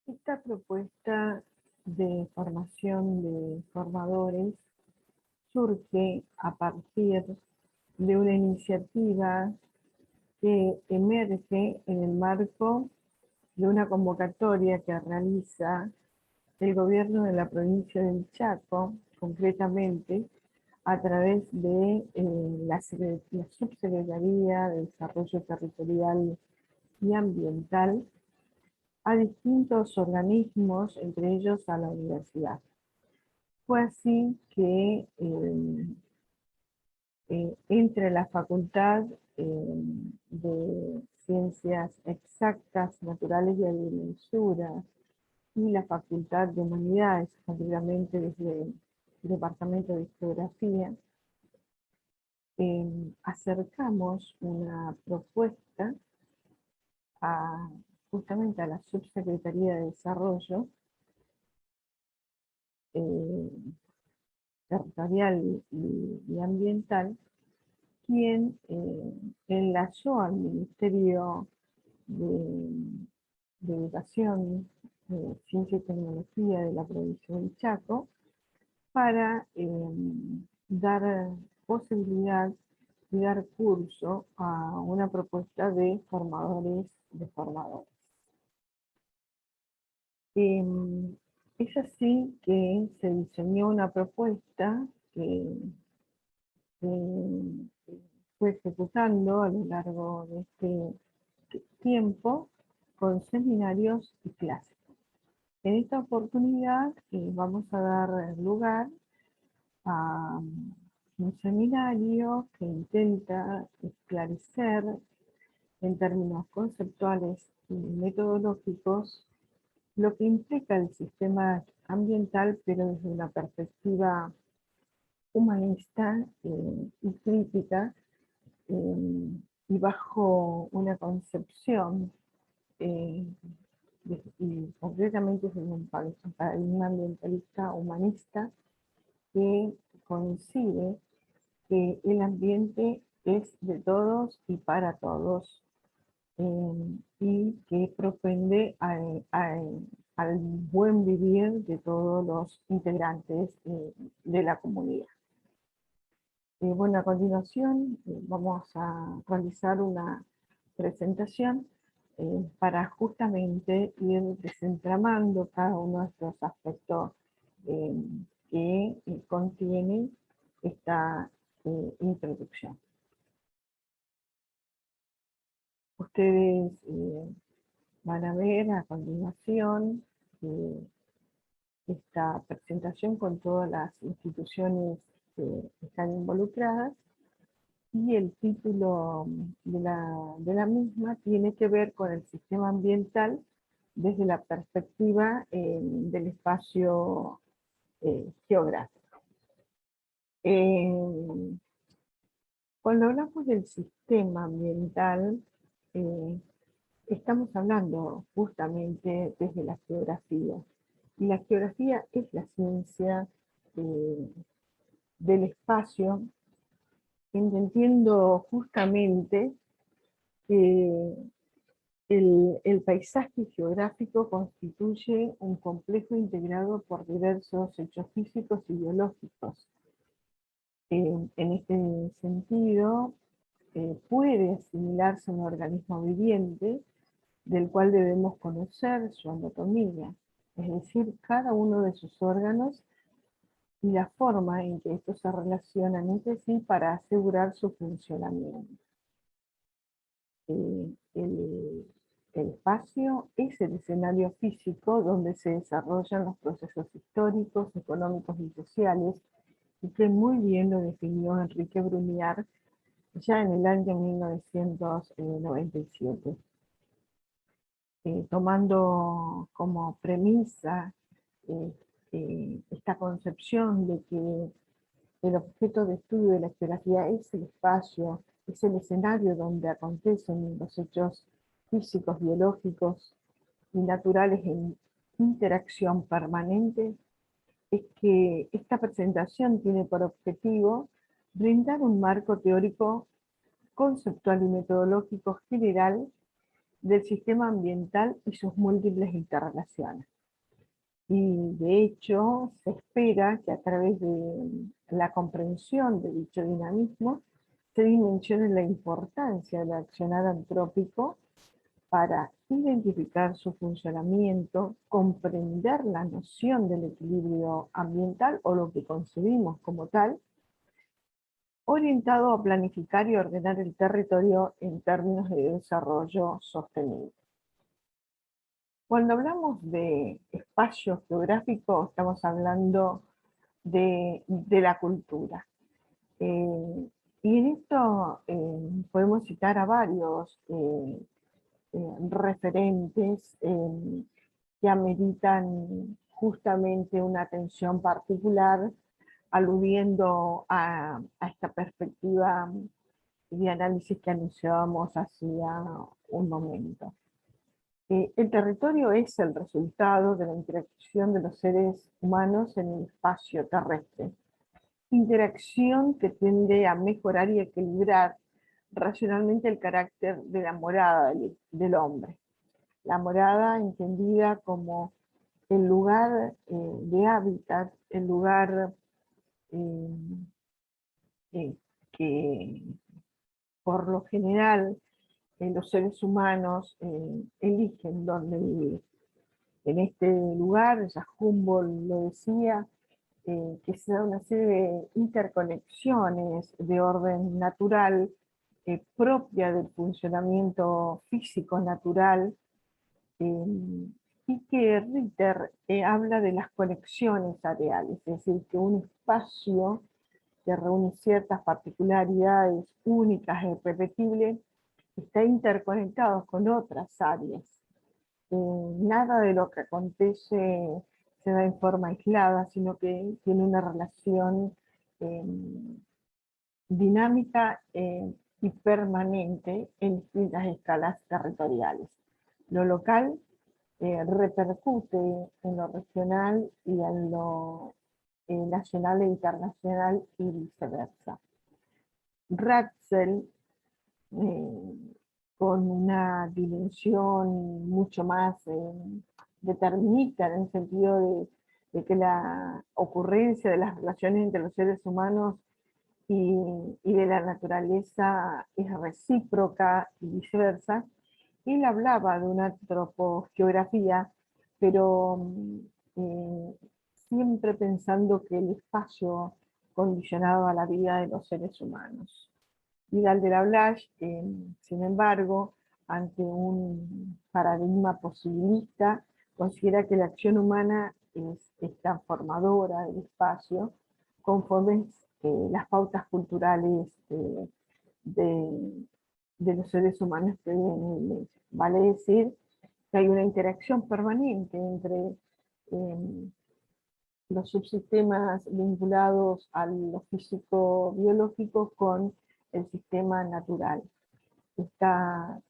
Esta propuesta de formación de formadores surge a partir de una iniciativa que emerge en el marco de una convocatoria que realiza el gobierno de la provincia del Chaco, concretamente a través de la Subsecretaría de Desarrollo Territorial y Ambiental, a distintos organismos, entre ellos a la universidad. Fue así que entre la Facultad de Ciencias Exactas, Naturales y Agrimensura y la Facultad de Humanidades, concretamente desde el Departamento de Geografía, acercamos una propuesta justamente a la Subsecretaría de Desarrollo eh, Territorial y Ambiental, quien enlazó al Ministerio de Educación, Ciencia y Tecnología de la provincia del Chaco para dar posibilidad y dar curso a una propuesta de formadores de formadores. Es así que se diseñó una propuesta que fue ejecutando a lo largo de este tiempo con seminarios y clases. En esta oportunidad vamos a dar lugar a un seminario que intenta esclarecer en términos conceptuales y metodológicos lo que implica el sistema ambiental, pero desde una perspectiva humanista y crítica, y bajo una concepción, y concretamente desde un paradigma ambientalista humanista, que coincide que el ambiente es de todos y para todos, y que propende al buen vivir de todos los integrantes de la comunidad. Bueno, a continuación vamos a realizar una presentación para justamente ir desentramando cada uno de estos aspectos eh, que contiene esta introducción. Ustedes van a ver a continuación esta presentación con todas las instituciones que están involucradas, y el título de la misma tiene que ver con el sistema ambiental desde la perspectiva del espacio geográfico. Cuando hablamos del sistema ambiental, eh, estamos hablando justamente desde la geografía. Y la geografía es la ciencia del espacio, entendiendo justamente que el paisaje geográfico constituye un complejo integrado por diversos hechos físicos y biológicos. En este sentido, puede asimilarse a un organismo viviente del cual debemos conocer su anatomía, es decir, cada uno de sus órganos y la forma en que estos se relacionan entre sí para asegurar su funcionamiento. El espacio es el escenario físico donde se desarrollan los procesos históricos, económicos y sociales, y que muy bien lo definió Enrique Bruniar ya en el año 1997. Tomando como premisa esta concepción de que el objeto de estudio de la geografía es el espacio, es el escenario donde acontecen los hechos físicos, biológicos y naturales en interacción permanente, es que esta presentación tiene por objetivo brindar un marco teórico, conceptual y metodológico general del sistema ambiental y sus múltiples interrelaciones. Y de hecho se espera que a través de la comprensión de dicho dinamismo se dimensione la importancia del accionar antrópico para identificar su funcionamiento, comprender la noción del equilibrio ambiental o lo que concebimos como tal, orientado a planificar y ordenar el territorio en términos de desarrollo sostenible. Cuando hablamos de espacio geográfico, estamos hablando de la cultura. Y en esto podemos citar a varios referentes que ameritan justamente una atención particular, aludiendo a esta perspectiva de análisis que anunciábamos hacía un momento. El territorio es el resultado de la interacción de los seres humanos en el espacio terrestre. Interacción que tiende a mejorar y equilibrar racionalmente el carácter de la morada del hombre. La morada entendida como el lugar de hábitat, el lugar que por lo general los seres humanos eligen donde vivir. En este lugar, ya Humboldt lo decía, que se da una serie de interconexiones de orden natural propia del funcionamiento físico natural, y que Ritter habla de las conexiones areales, es decir, que un espacio que reúne ciertas particularidades únicas e irrepetibles está interconectado con otras áreas. Nada de lo que acontece se da en forma aislada, sino que tiene una relación dinámica y permanente en distintas escalas territoriales. Lo local repercute en lo regional y en lo nacional e internacional y viceversa. Ratzel, con una dimensión mucho más determinista, en el sentido de que la ocurrencia de las relaciones entre los seres humanos y de la naturaleza es recíproca y viceversa. Él hablaba de una antropogeografía, pero siempre pensando que el espacio condicionaba la vida de los seres humanos. Vidal de la Blache, sin embargo, ante un paradigma posibilista, considera que la acción humana es transformadora del espacio, conforme las pautas culturales de los seres humanos que viven en él. Vale decir que hay una interacción permanente entre los subsistemas vinculados a lo físico-biológico con el sistema natural. Esta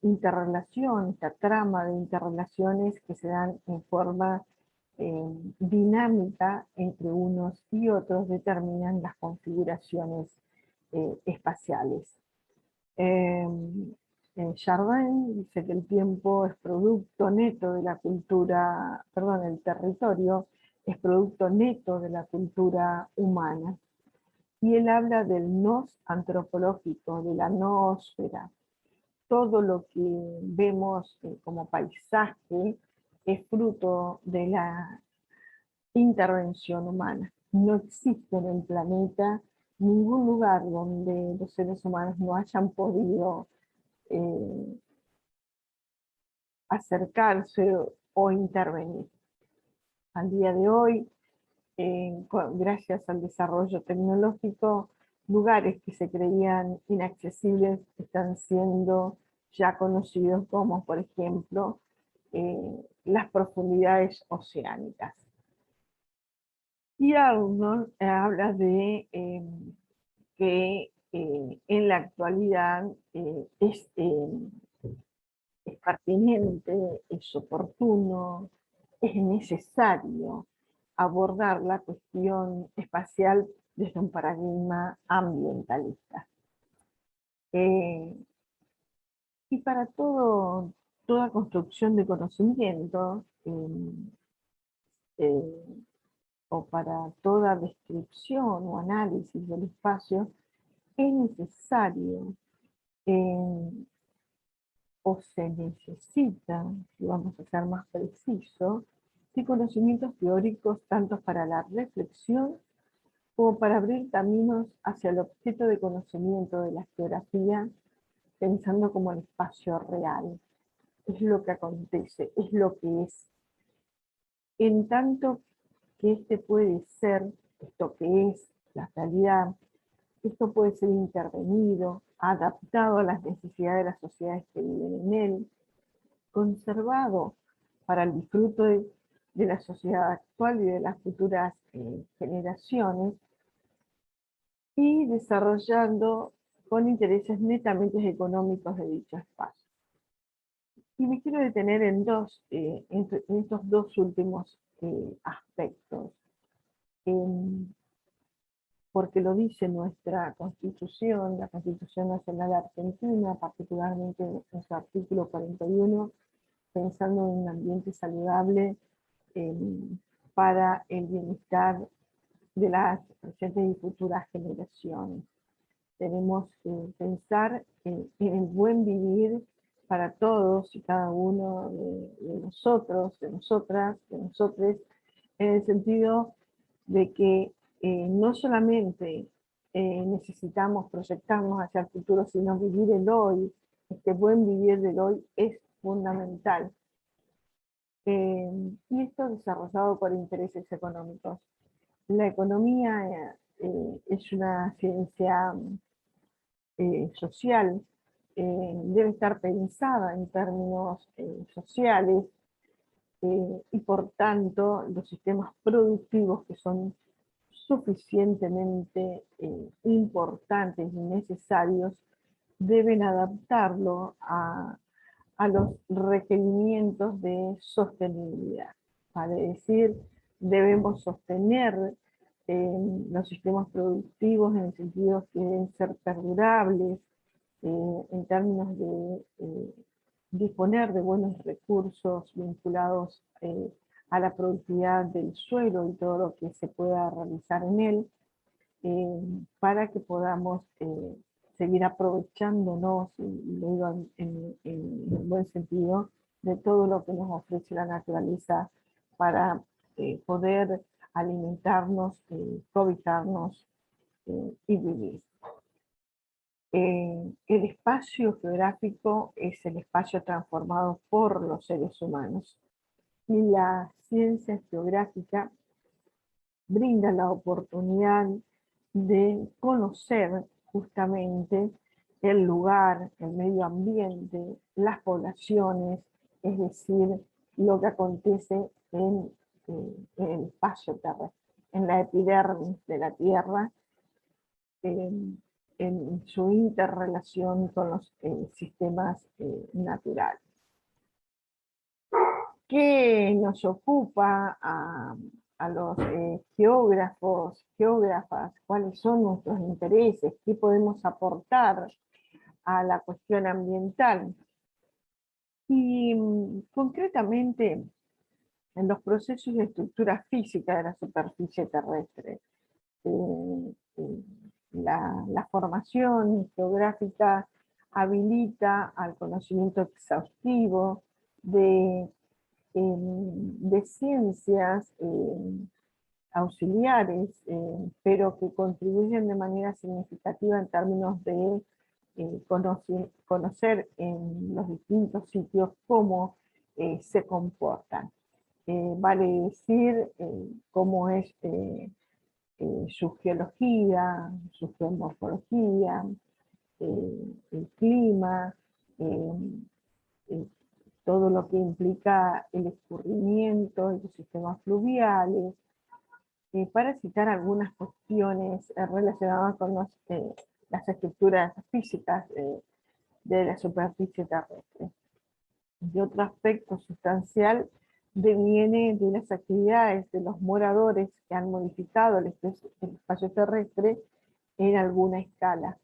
interrelación, esta trama de interrelaciones que se dan en forma dinámica entre unos y otros determinan las configuraciones espaciales. Chardin dice que el tiempo es producto neto de la cultura, perdón, el territorio es producto neto de la cultura humana. Y él habla del nos antropológico, de la noósfera. Todo lo que vemos como paisaje es fruto de la intervención humana. No existe en el planeta ningún lugar donde los seres humanos no hayan podido acercarse o intervenir. Al día de hoy, gracias al desarrollo tecnológico, lugares que se creían inaccesibles están siendo ya conocidos como, por ejemplo, las profundidades oceánicas. Y Arnold habla de que en la actualidad es pertinente, es oportuno, es necesario abordar la cuestión espacial desde un paradigma ambientalista. Y para toda construcción de conocimiento, eh, o para toda descripción o análisis del espacio, es necesario eh, o se necesita, si vamos a ser más precisos, de conocimientos teóricos tanto para la reflexión como para abrir caminos hacia el objeto de conocimiento de la geografía, pensando como el espacio real. Es lo que acontece, es lo que es. En tanto que este puede ser, esto que es la realidad, esto puede ser intervenido, adaptado a las necesidades de las sociedades que viven en él, conservado para el disfrute de la sociedad actual y de las futuras generaciones, y desarrollando con intereses netamente económicos de dicho espacio. Y me quiero detener en estos dos últimos aspectos, porque lo dice nuestra Constitución, la Constitución Nacional Argentina, particularmente en su artículo 41, pensando en un ambiente saludable eh, para el bienestar de las presentes y futuras generaciones. Tenemos que pensar en el buen vivir para todos y cada uno de nosotros, de nosotras, de nosotres, en el sentido de que no solamente necesitamos proyectarnos hacia el futuro, sino vivir el hoy. Este buen vivir del hoy es fundamental. Y esto desarrollado por intereses económicos. La economía es una ciencia social, debe estar pensada en términos sociales, y por tanto los sistemas productivos que son suficientemente importantes y necesarios deben adaptarlo a los requerimientos de sostenibilidad. Vale decir, debemos sostener los sistemas productivos en el sentido que deben ser perdurables, en términos de disponer de buenos recursos vinculados a la productividad del suelo y todo lo que se pueda realizar en él, para que podamos seguir aprovechándonos, y lo digo en un buen sentido, de todo lo que nos ofrece la naturaleza para poder alimentarnos, cobijarnos y vivir. El espacio geográfico es el espacio transformado por los seres humanos, y la ciencia geográfica brinda la oportunidad de conocer justamente el lugar, el medio ambiente, las poblaciones, es decir, lo que acontece en el espacio terrestre, en la epidermis de la Tierra, en su interrelación con los sistemas naturales. ¿Qué nos ocupa a los geógrafos, geógrafas? ¿Cuáles son nuestros intereses? ¿Qué podemos aportar a la cuestión ambiental? Y concretamente en los procesos de estructura física de la superficie terrestre. La formación geográfica habilita al conocimiento exhaustivo de ciencias auxiliares, pero que contribuyen de manera significativa en términos de conocer en los distintos sitios cómo se comportan. Vale decir cómo es su geología, su geomorfología, el clima, eh, eh, todo lo que implica el escurrimiento, los sistemas fluviales, para citar algunas cuestiones relacionadas con las estructuras físicas de la superficie terrestre. Y otro aspecto sustancial deviene de las actividades de los moradores que han modificado el espacio terrestre en alguna escala.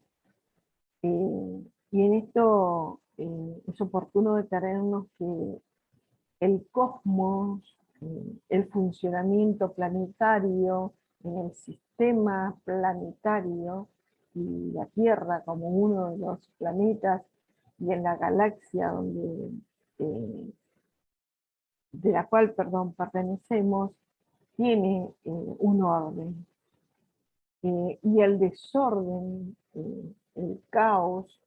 Y en esto es oportuno detenernos que el cosmos, el funcionamiento planetario, en el sistema planetario, y la Tierra como uno de los planetas, y en la galaxia donde, de la cual, perdón, pertenecemos, tiene un orden. Y el desorden, el caos,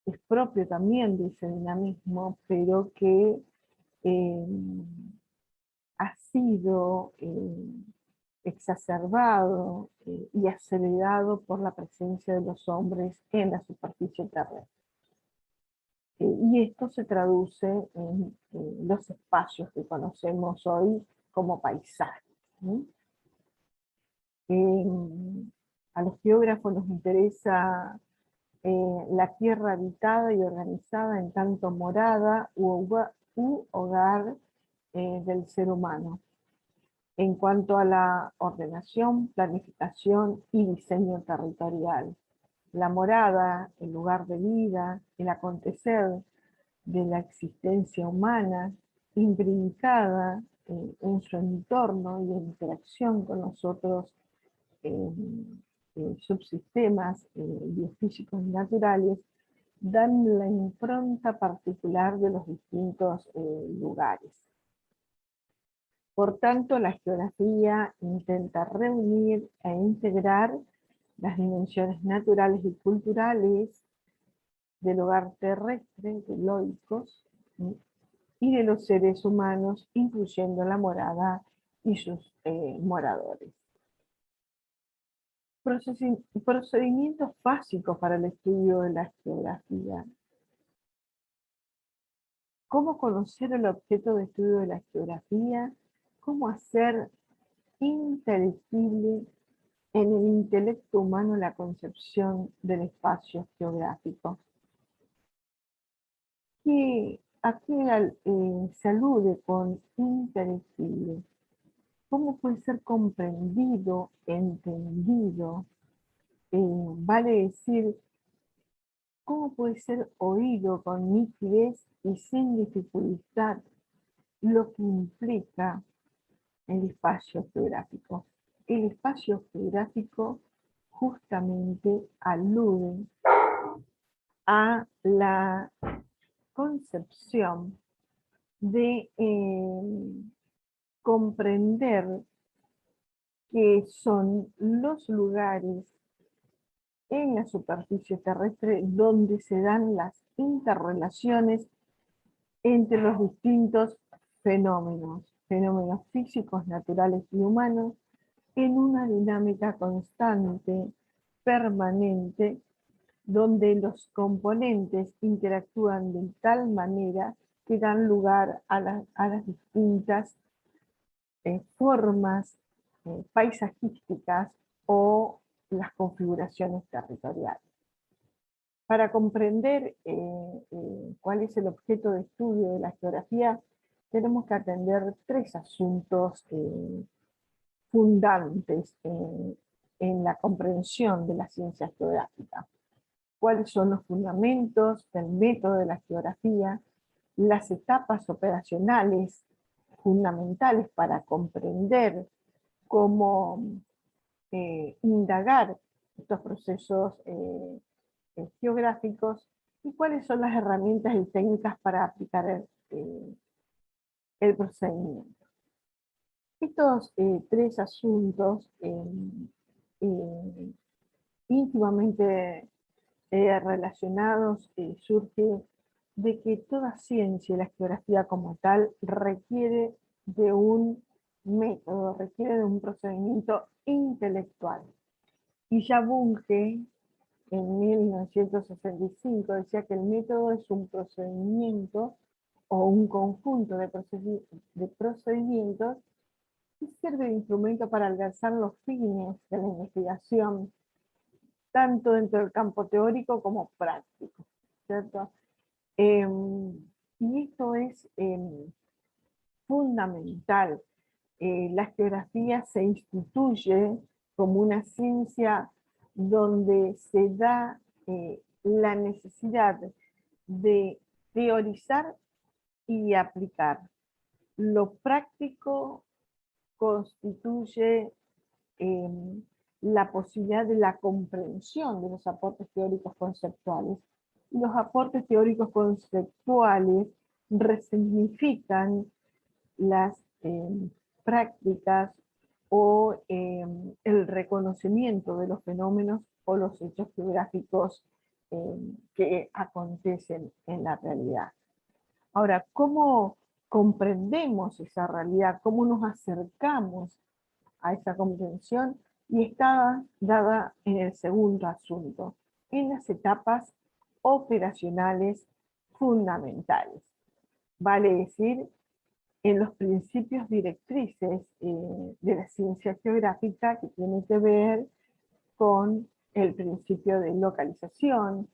es propio también de ese dinamismo, pero que ha sido exacerbado y acelerado por la presencia de los hombres en la superficie terrestre. Y esto se traduce en los espacios que conocemos hoy como paisajes, ¿sí? A los geógrafos nos interesa la tierra habitada y organizada en tanto morada u hogar del ser humano, en cuanto a la ordenación, planificación y diseño territorial. La morada, el lugar de vida, el acontecer de la existencia humana, imbrincada en su entorno y en interacción con los otros subsistemas biofísicos y naturales, dan la impronta particular de los distintos lugares. Por tanto, la geografía intenta reunir e integrar las dimensiones naturales y culturales del hogar terrestre, de loicos, y de los seres humanos, incluyendo la morada y sus moradores. Procedimientos básicos para el estudio de la geografía. ¿Cómo conocer el objeto de estudio de la geografía? ¿Cómo hacer inteligible en el intelecto humano la concepción del espacio geográfico? ¿A qué se alude con inteligible? ¿Cómo puede ser comprendido, entendido? Vale decir, ¿cómo puede ser oído con nitidez y sin dificultad lo que implica el espacio geográfico? El espacio geográfico justamente alude a la concepción de comprender que son los lugares en la superficie terrestre donde se dan las interrelaciones entre los distintos fenómenos físicos, naturales y humanos, en una dinámica constante, permanente, donde los componentes interactúan de tal manera que dan lugar a las distintas formas paisajísticas o las configuraciones territoriales. Para comprender cuál es el objeto de estudio de la geografía, tenemos que atender tres asuntos fundantes en la comprensión de la ciencia geográfica. ¿Cuáles son los fundamentos del método de la geografía? Las etapas operacionales fundamentales para comprender cómo indagar estos procesos geográficos, y cuáles son las herramientas y técnicas para aplicar el procedimiento. Estos tres asuntos íntimamente relacionados surge de que toda ciencia, y la geografía como tal, requiere de un método, requiere de un procedimiento intelectual. Y ya Bunge, en 1965, decía que el método es un procedimiento o un conjunto de procedimientos que sirve de instrumento para alcanzar los fines de la investigación, tanto dentro del campo teórico como práctico, ¿cierto? Y esto es fundamental. La geografía se instituye como una ciencia donde se da la necesidad de teorizar y aplicar. Lo práctico constituye la posibilidad de la comprensión de los aportes teóricos conceptuales. Los aportes teóricos conceptuales resignifican las prácticas o el reconocimiento de los fenómenos o los hechos geográficos que acontecen en la realidad. Ahora, ¿cómo comprendemos esa realidad? ¿Cómo nos acercamos a esa comprensión? Y está dada en el segundo asunto, en las etapas operacionales fundamentales. Vale decir, en los principios directrices de la ciencia geográfica, que tiene que ver con el principio de localización,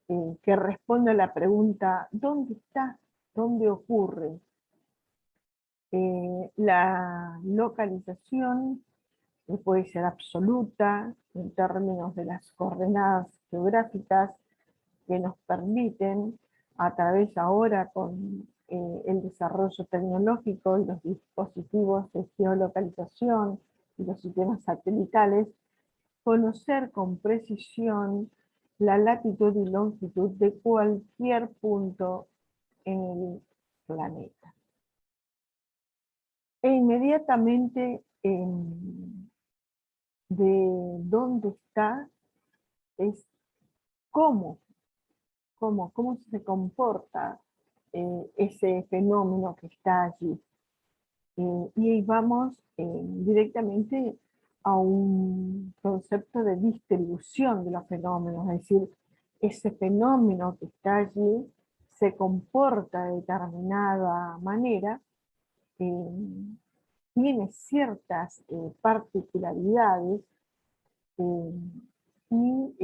que responde a la pregunta, ¿dónde está? ¿Dónde ocurre? La localización puede ser absoluta en términos de las coordenadas geográficas que nos permiten, a través ahora con el desarrollo tecnológico y los dispositivos de geolocalización y los sistemas satelitales, conocer con precisión la latitud y longitud de cualquier punto en el planeta. E inmediatamente de dónde está es cómo se comporta ese fenómeno que está allí. Y ahí vamos directamente a un concepto de distribución de los fenómenos, es decir, ese fenómeno que está allí se comporta de determinada manera, tiene ciertas particularidades, y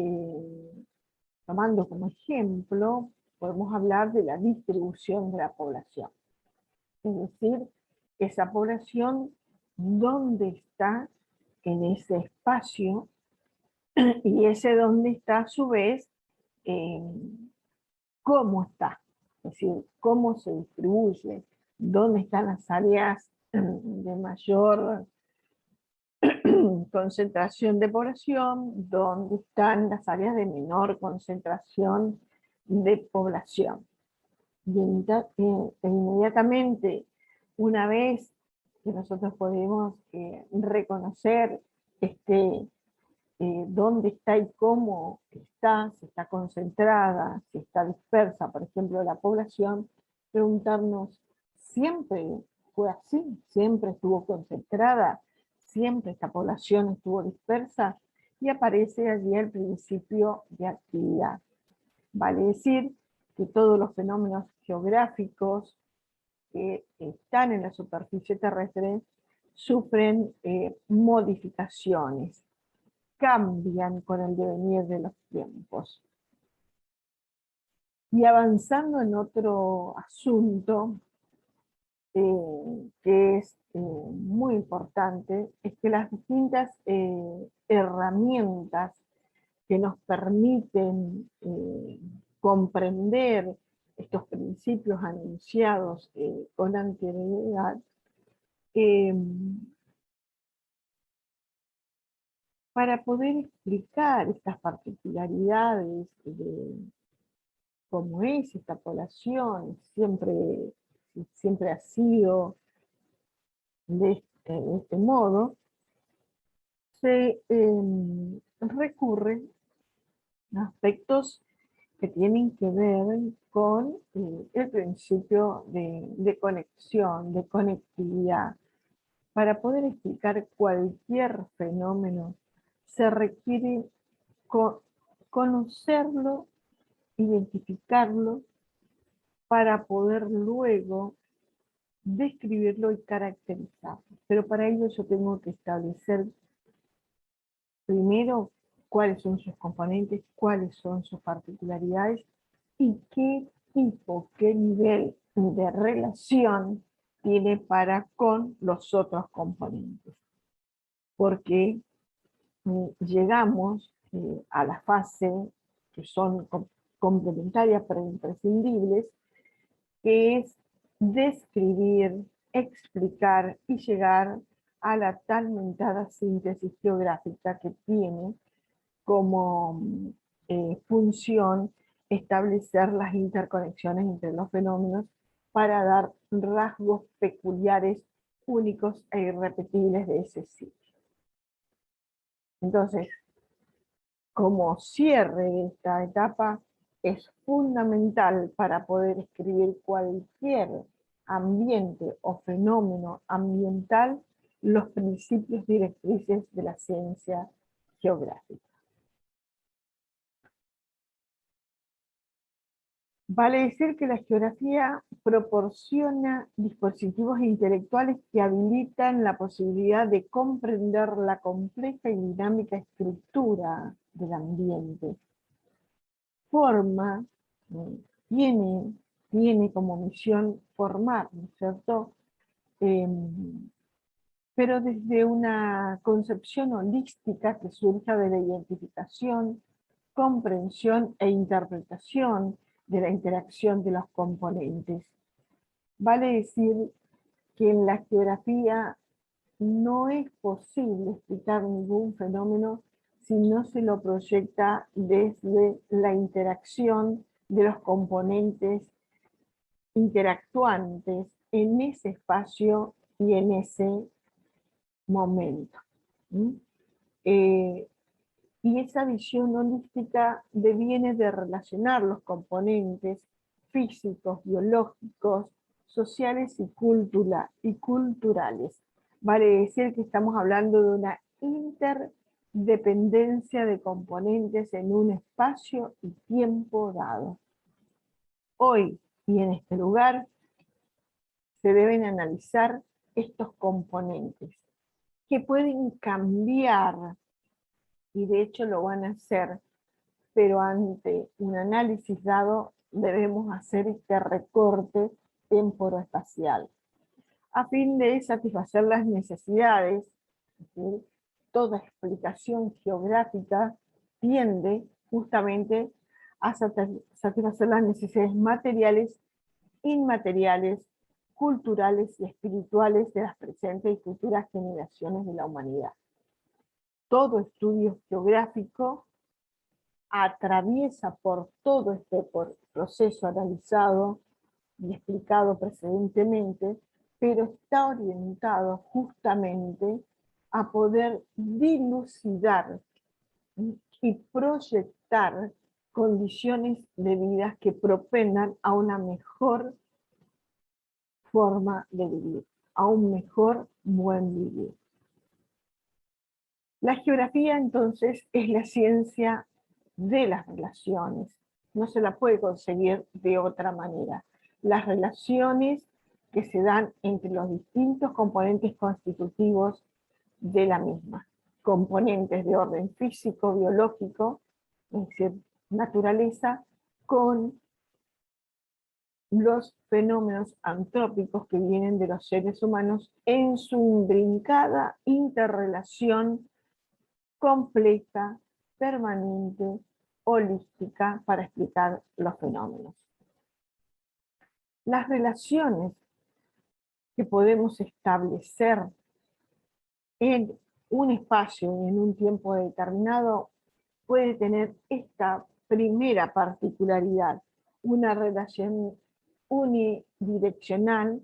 tomando como ejemplo, podemos hablar de la distribución de la población. Es decir, esa población, ¿dónde está en ese espacio? Y ese dónde está, a su vez, ¿cómo está? Es decir, ¿cómo se distribuye? ¿Dónde están las áreas de mayor concentración de población? ¿Dónde están las áreas de menor concentración de población? Y inmediatamente, una vez que nosotros podemos reconocer dónde está y cómo está, si está concentrada, si está dispersa, por ejemplo, la población, preguntarnos, ¿siempre fue así? ¿Siempre estuvo concentrada? ¿Siempre esta población estuvo dispersa? Y aparece allí el principio de actividad. Vale decir que todos los fenómenos geográficos que están en la superficie terrestre sufren modificaciones, cambian con el devenir de los tiempos. Y avanzando en otro asunto que es muy importante, es que las distintas herramientas que nos permiten comprender estos principios anunciados con anterioridad, para poder explicar estas particularidades de cómo es esta población, siempre ha sido de este modo, se recurre a aspectos que tienen que ver con el principio de conexión, de conectividad. Para poder explicar cualquier fenómeno, se requiere conocerlo, identificarlo, para poder luego describirlo y caracterizarlo. Pero para ello yo tengo que establecer primero cuáles son sus componentes, cuáles son sus particularidades y qué tipo, qué nivel de relación tiene para con los otros componentes. Porque llegamos a la fase que son complementarias pero imprescindibles, que es describir, explicar y llegar a la tan mentada síntesis geográfica que tiene como función establecer las interconexiones entre los fenómenos para dar rasgos peculiares, únicos e irrepetibles de ese sitio. Entonces, como cierre de esta etapa, es fundamental para poder escribir cualquier ambiente o fenómeno ambiental los principios directrices de la ciencia geográfica. Vale decir que la geografía proporciona dispositivos intelectuales que habilitan la posibilidad de comprender la compleja y dinámica estructura del ambiente. Forma, tiene como misión formar, ¿no es cierto? Pero desde una concepción holística que surja de la identificación, comprensión e interpretación de la interacción de los componentes. Vale decir que en la geografía no es posible explicar ningún fenómeno si no se lo proyecta desde la interacción de los componentes interactuantes en ese espacio y en ese momento. Y esa visión holística deviene de relacionar los componentes físicos, biológicos, sociales y culturales. Vale decir que estamos hablando de una interdependencia de componentes en un espacio y tiempo dado. Hoy y en este lugar se deben analizar estos componentes que pueden cambiar, y de hecho lo van a hacer, pero ante un análisis dado debemos hacer este recorte temporoespacial a fin de satisfacer las necesidades. ¿Sí? Toda explicación geográfica tiende justamente a satisfacer las necesidades materiales, inmateriales, culturales y espirituales de las presentes y futuras generaciones de la humanidad. Todo estudio geográfico atraviesa por todo este proceso analizado y explicado precedentemente, pero está orientado justamente a poder dilucidar y proyectar condiciones de vida que propendan a una mejor forma de vivir, a un mejor buen vivir. La geografía entonces es la ciencia de las relaciones, no se la puede conseguir de otra manera. Las relaciones que se dan entre los distintos componentes constitutivos de la misma. Componentes de orden físico, biológico, es decir, naturaleza, con los fenómenos antrópicos que vienen de los seres humanos en su intrincada interrelación completa, permanente, holística para explicar los fenómenos. Las relaciones que podemos establecer en un espacio y en un tiempo determinado puede tener esta primera particularidad, una relación unidireccional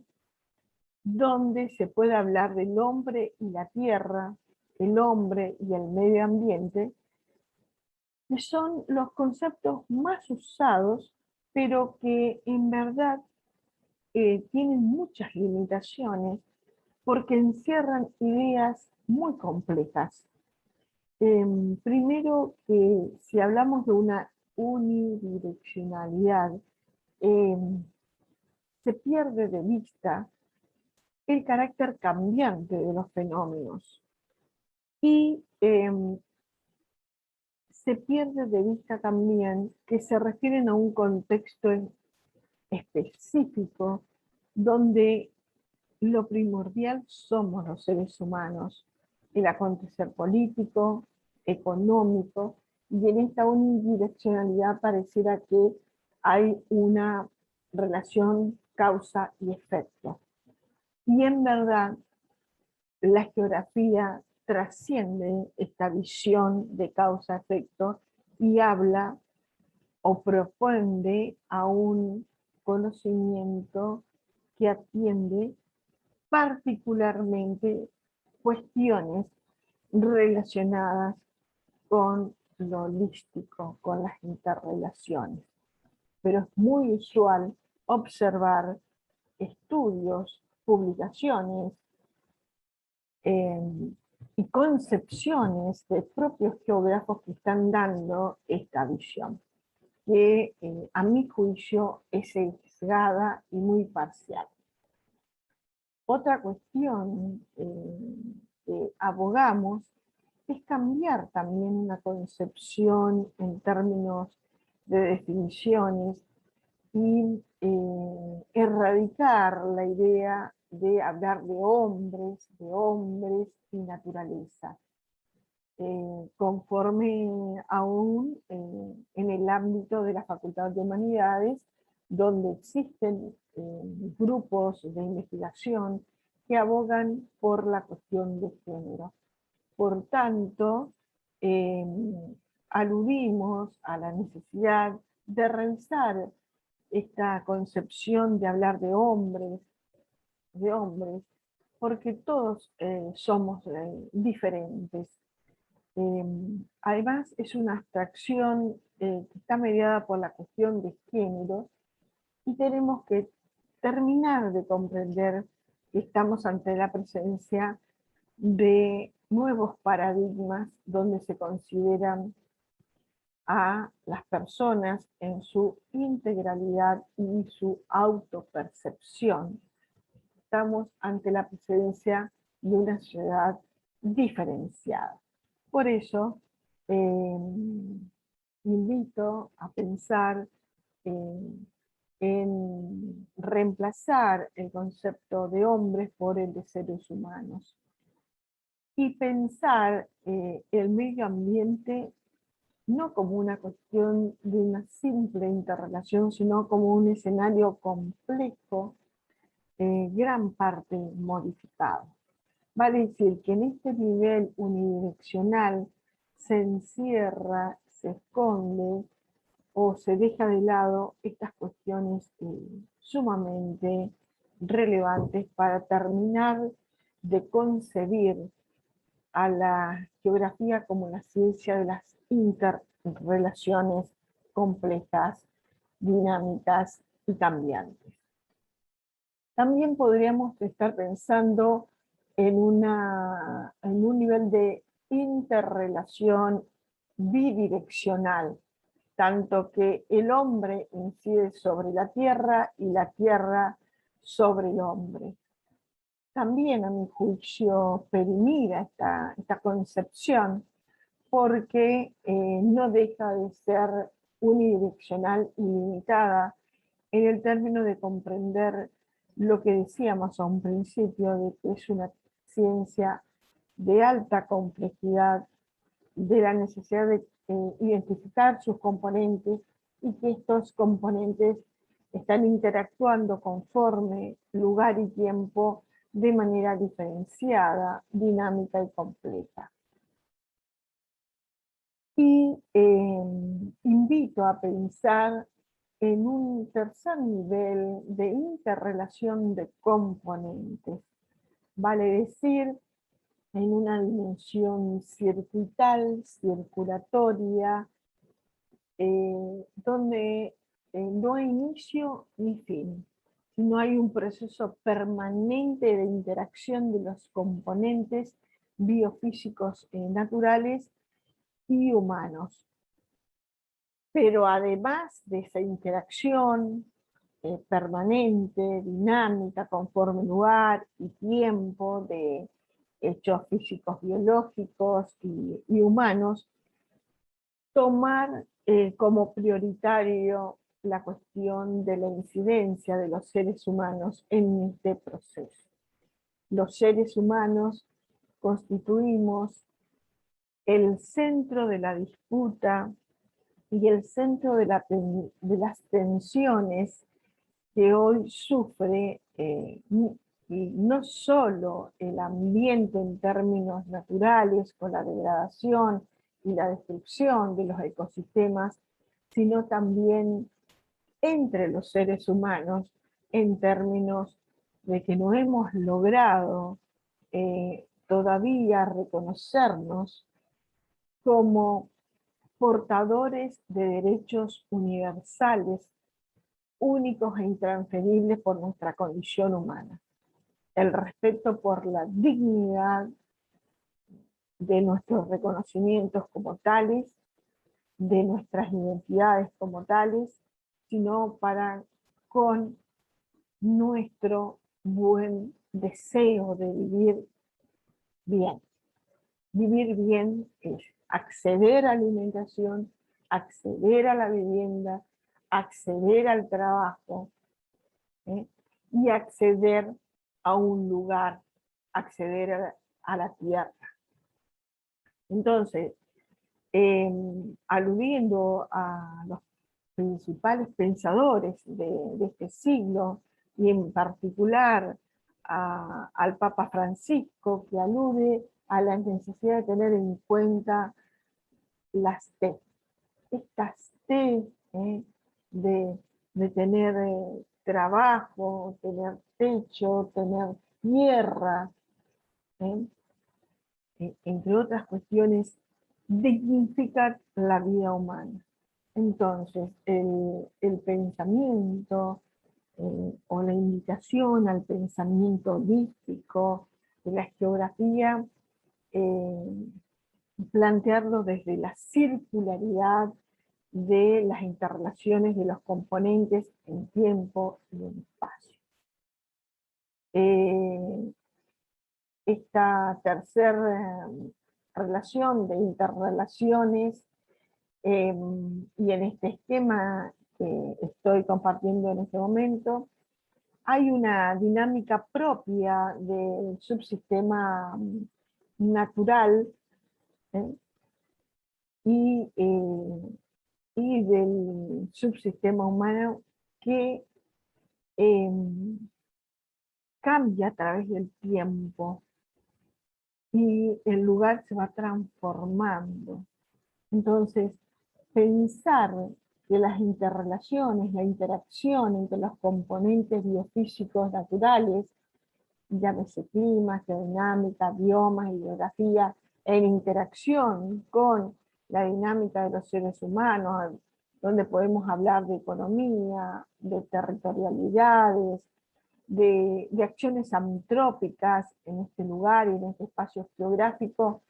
donde se puede hablar del hombre y la tierra, el hombre y el medio ambiente, que son los conceptos más usados, pero que en verdad tienen muchas limitaciones porque encierran ideas muy complejas. Primero, que si hablamos de una unidireccionalidad, se pierde de vista el carácter cambiante de los fenómenos y se pierde de vista también que se refieren a un contexto específico donde lo primordial somos los seres humanos, el acontecer político, económico y en esta unidireccionalidad pareciera que hay una relación causa y efecto. Y en verdad, la geografía trasciende esta visión de causa-efecto y habla o propone a un conocimiento que atiende particularmente cuestiones relacionadas con lo holístico, con las interrelaciones. Pero es muy usual observar estudios, publicaciones y concepciones de propios geógrafos que están dando esta visión, que a mi juicio es sesgada y muy parcial. Otra cuestión que abogamos es cambiar también la concepción en términos de definiciones y erradicar la idea de hablar de hombres y naturaleza, conforme aún en el ámbito de la Facultad de Humanidades, donde existen grupos de investigación que abogan por la cuestión de género. Por tanto, aludimos a la necesidad de revisar esta concepción de hablar de hombres, porque todos somos diferentes. Además, es una abstracción que está mediada por la cuestión de género y tenemos que terminar de comprender que estamos ante la presencia de nuevos paradigmas donde se consideran a las personas en su integralidad y su autopercepción. Estamos ante la presencia de una sociedad diferenciada. Por eso, invito a pensar en reemplazar el concepto de hombres por el de seres humanos y pensar el medio ambiente no como una cuestión de una simple interrelación, sino como un escenario complejo, gran parte modificado. Vale decir que en este nivel unidireccional se encierra, se esconde o se deja de lado estas cuestiones sumamente relevantes para terminar de concebir a la geografía como la ciencia de las interrelaciones complejas, dinámicas y cambiantes. También podríamos estar pensando en un nivel de interrelación bidireccional, tanto que el hombre incide sobre la tierra y la tierra sobre el hombre. También, a mi juicio, perimida esta concepción, porque no deja de ser unidireccional y limitada en el término de comprender lo que decíamos a un principio, de que es una ciencia de alta complejidad, de la necesidad de identificar sus componentes y que estos componentes están interactuando conforme lugar y tiempo de manera diferenciada, dinámica y compleja. Y invito a pensar en un tercer nivel de interrelación de componentes, vale decir, en una dimensión circuital, circulatoria, donde no hay inicio ni fin, sino hay un proceso permanente de interacción de los componentes biofísicos naturales y humanos. Pero además de esa interacción permanente, dinámica, conforme lugar y tiempo de hechos físicos, biológicos y humanos, tomar como prioritario la cuestión de la incidencia de los seres humanos en este proceso. Los seres humanos constituimos el centro de la disputa y el centro de las tensiones que hoy sufre y no solo el ambiente en términos naturales, con la degradación y la destrucción de los ecosistemas, sino también entre los seres humanos, en términos de que no hemos logrado todavía reconocernos como portadores de derechos universales, únicos e intransferibles por nuestra condición humana. El respeto por la dignidad de nuestros reconocimientos como tales, de nuestras identidades como tales, sino para con nuestro buen deseo de vivir bien. Vivir bien es acceder a alimentación, acceder a la vivienda, acceder al trabajo, ¿eh? Y acceder a un lugar, acceder a la tierra. Entonces, aludiendo a los principales pensadores de este siglo, y en particular al Papa Francisco, que alude a la necesidad de tener en cuenta las T. Estas T de tener trabajo, tener techo, tener tierra, ¿eh? Entre otras cuestiones, dignificar la vida humana. Entonces, el pensamiento o la invitación al pensamiento holístico de la geografía, eh, plantearlo desde la circularidad de las interrelaciones de los componentes en tiempo y en espacio. Esta tercera relación de interrelaciones y en este esquema que estoy compartiendo en este momento, hay una dinámica propia del subsistema natural, ¿eh? y, y del subsistema humano que cambia a través del tiempo y el lugar se va transformando. Entonces, pensar que las interrelaciones, la interacción entre los componentes biofísicos naturales, llámese clima, geodinámica, biomas, hidrografía, en interacción con la dinámica de los seres humanos, donde podemos hablar de economía, de territorialidades, de acciones antrópicas en este lugar y en este espacio geográfico,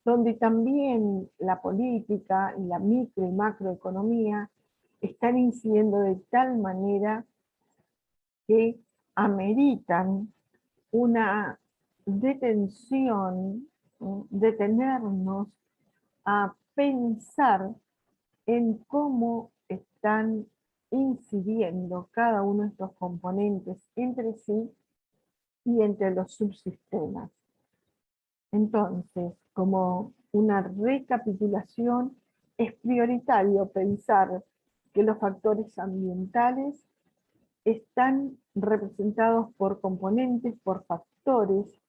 donde también la política y la micro y macroeconomía están incidiendo de tal manera que ameritan una detención, detenernos a pensar en cómo están incidiendo cada uno de estos componentes entre sí y entre los subsistemas. Entonces, como una recapitulación, es prioritario pensar que los factores ambientales están representados por componentes, por factores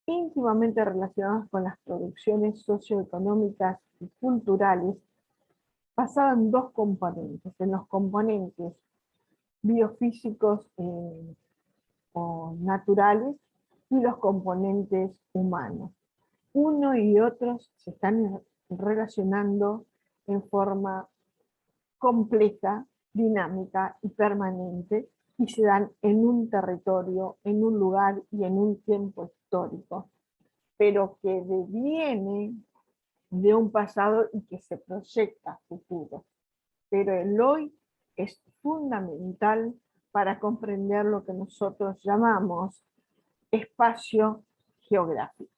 íntimamente relacionados con las producciones socioeconómicas y culturales, basadas en dos componentes, en los componentes biofísicos o naturales y los componentes humanos. Uno y otros se están relacionando en forma compleja, dinámica y permanente, y se dan en un territorio, en un lugar y en un tiempo histórico, pero que deviene de un pasado y que se proyecta a futuro. Pero el hoy es fundamental para comprender lo que nosotros llamamos espacio geográfico.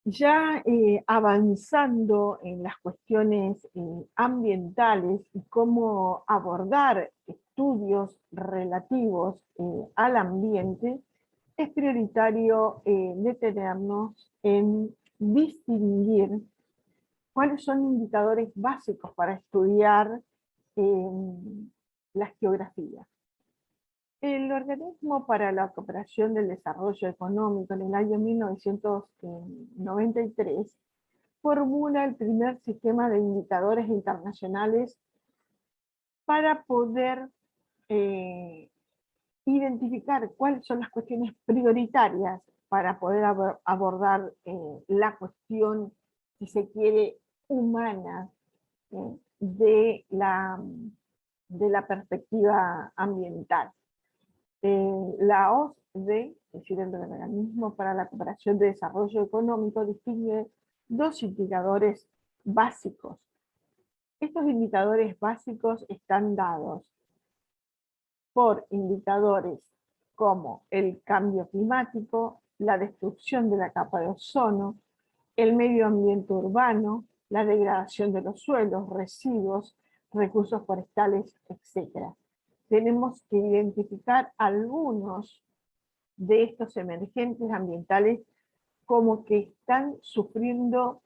Ya avanzando en las cuestiones ambientales y cómo abordar estudios relativos al ambiente, es prioritario detenernos en distinguir cuáles son indicadores básicos para estudiar la geografía. El Organismo para la Cooperación del Desarrollo Económico en el año 1993 formula el primer sistema de indicadores internacionales para poder identificar cuáles son las cuestiones prioritarias para poder abordar la cuestión, si se quiere, humana de la perspectiva ambiental. La OCDE, es decir, el Organismo para la Cooperación de Desarrollo Económico, distingue dos indicadores básicos. Estos indicadores básicos están dados por indicadores como el cambio climático, la destrucción de la capa de ozono, el medio ambiente urbano, la degradación de los suelos, residuos, recursos forestales, etc. Tenemos que identificar algunos de estos emergentes ambientales como que están sufriendo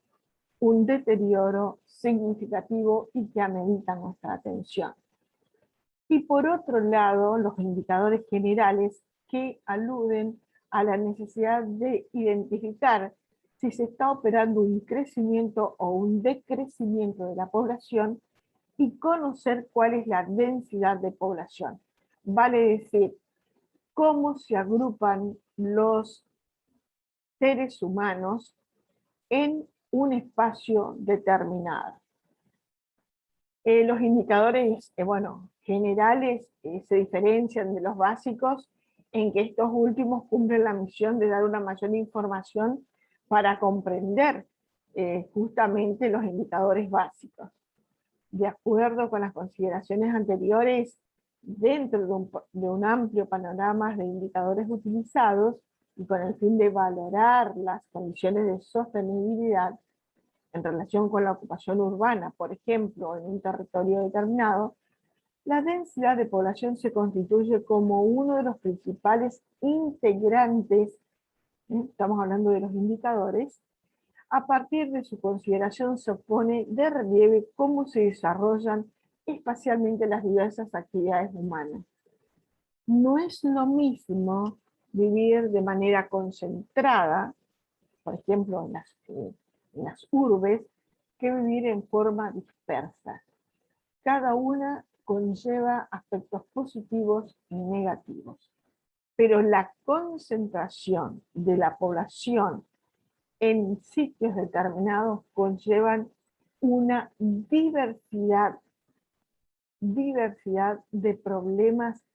un deterioro significativo y que amerita nuestra atención. Y por otro lado, los indicadores generales que aluden a la necesidad de identificar si se está operando un crecimiento o un decrecimiento de la población y conocer cuál es la densidad de población. Vale decir, cómo se agrupan los seres humanos en un espacio determinado. Los indicadores generales se diferencian de los básicos en que estos últimos cumplen la misión de dar una mayor información para comprender justamente los indicadores básicos. De acuerdo con las consideraciones anteriores, dentro de un amplio panorama de indicadores utilizados y con el fin de valorar las condiciones de sostenibilidad en relación con la ocupación urbana, por ejemplo, en un territorio determinado, la densidad de población se constituye como uno de los principales integrantes, estamos hablando de los indicadores. A partir de su consideración se pone de relieve cómo se desarrollan espacialmente las diversas actividades humanas. No es lo mismo vivir de manera concentrada, por ejemplo en las urbes, que vivir en forma dispersa. Cada una conlleva aspectos positivos y negativos, pero la concentración de la población en sitios determinados conllevan una diversidad de problemas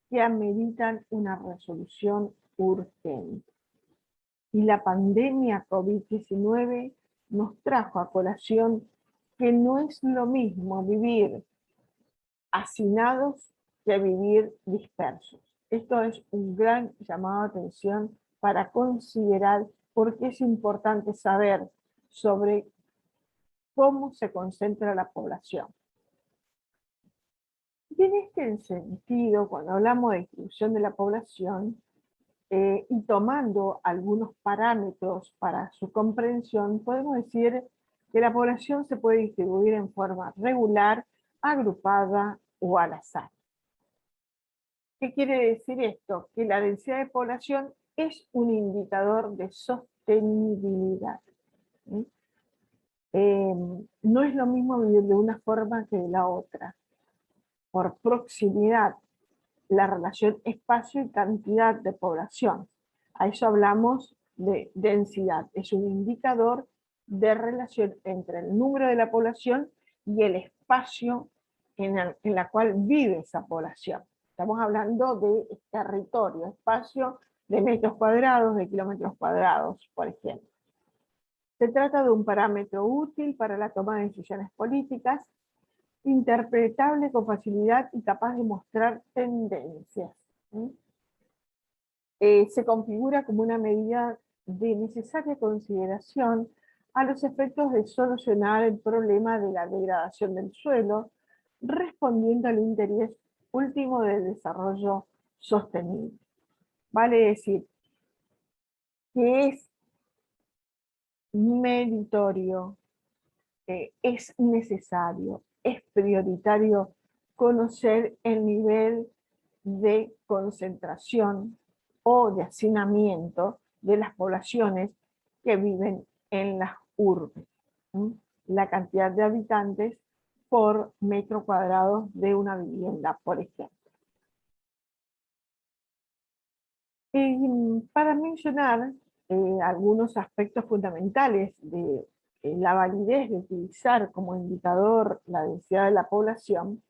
que ameritan una resolución urgente. Y la pandemia COVID-19 nos trajo a colación que no es lo mismo vivir hacinados que vivir dispersos. Esto es un gran llamado de atención para considerar por qué es importante saber sobre cómo se concentra la población. Y en este sentido, cuando hablamos de distribución de la población, y tomando algunos parámetros para su comprensión, podemos decir que la población se puede distribuir en forma regular, agrupada o al azar. ¿Qué quiere decir esto? Que la densidad de población es un indicador de sostenibilidad. No es lo mismo vivir de una forma que de la otra. Por proximidad, la relación espacio y cantidad de población. A eso hablamos de densidad. Es un indicador de relación entre el número de la población y el espacio en la cual vive esa población. Estamos hablando de territorio, espacio de metros cuadrados, de kilómetros cuadrados, por ejemplo. Se trata de un parámetro útil para la toma de decisiones políticas, interpretable con facilidad y capaz de mostrar tendencias. Se configura como una medida de necesaria consideración a los efectos de solucionar el problema de la degradación del suelo, respondiendo al interés último del desarrollo sostenible. Vale decir que es meritorio, es necesario, es prioritario conocer el nivel de concentración o de hacinamiento de las poblaciones que viven en las urbes. La cantidad de habitantes por metro cuadrado de una vivienda, por ejemplo. Para mencionar algunos aspectos fundamentales de la validez de utilizar como indicador la densidad de la población,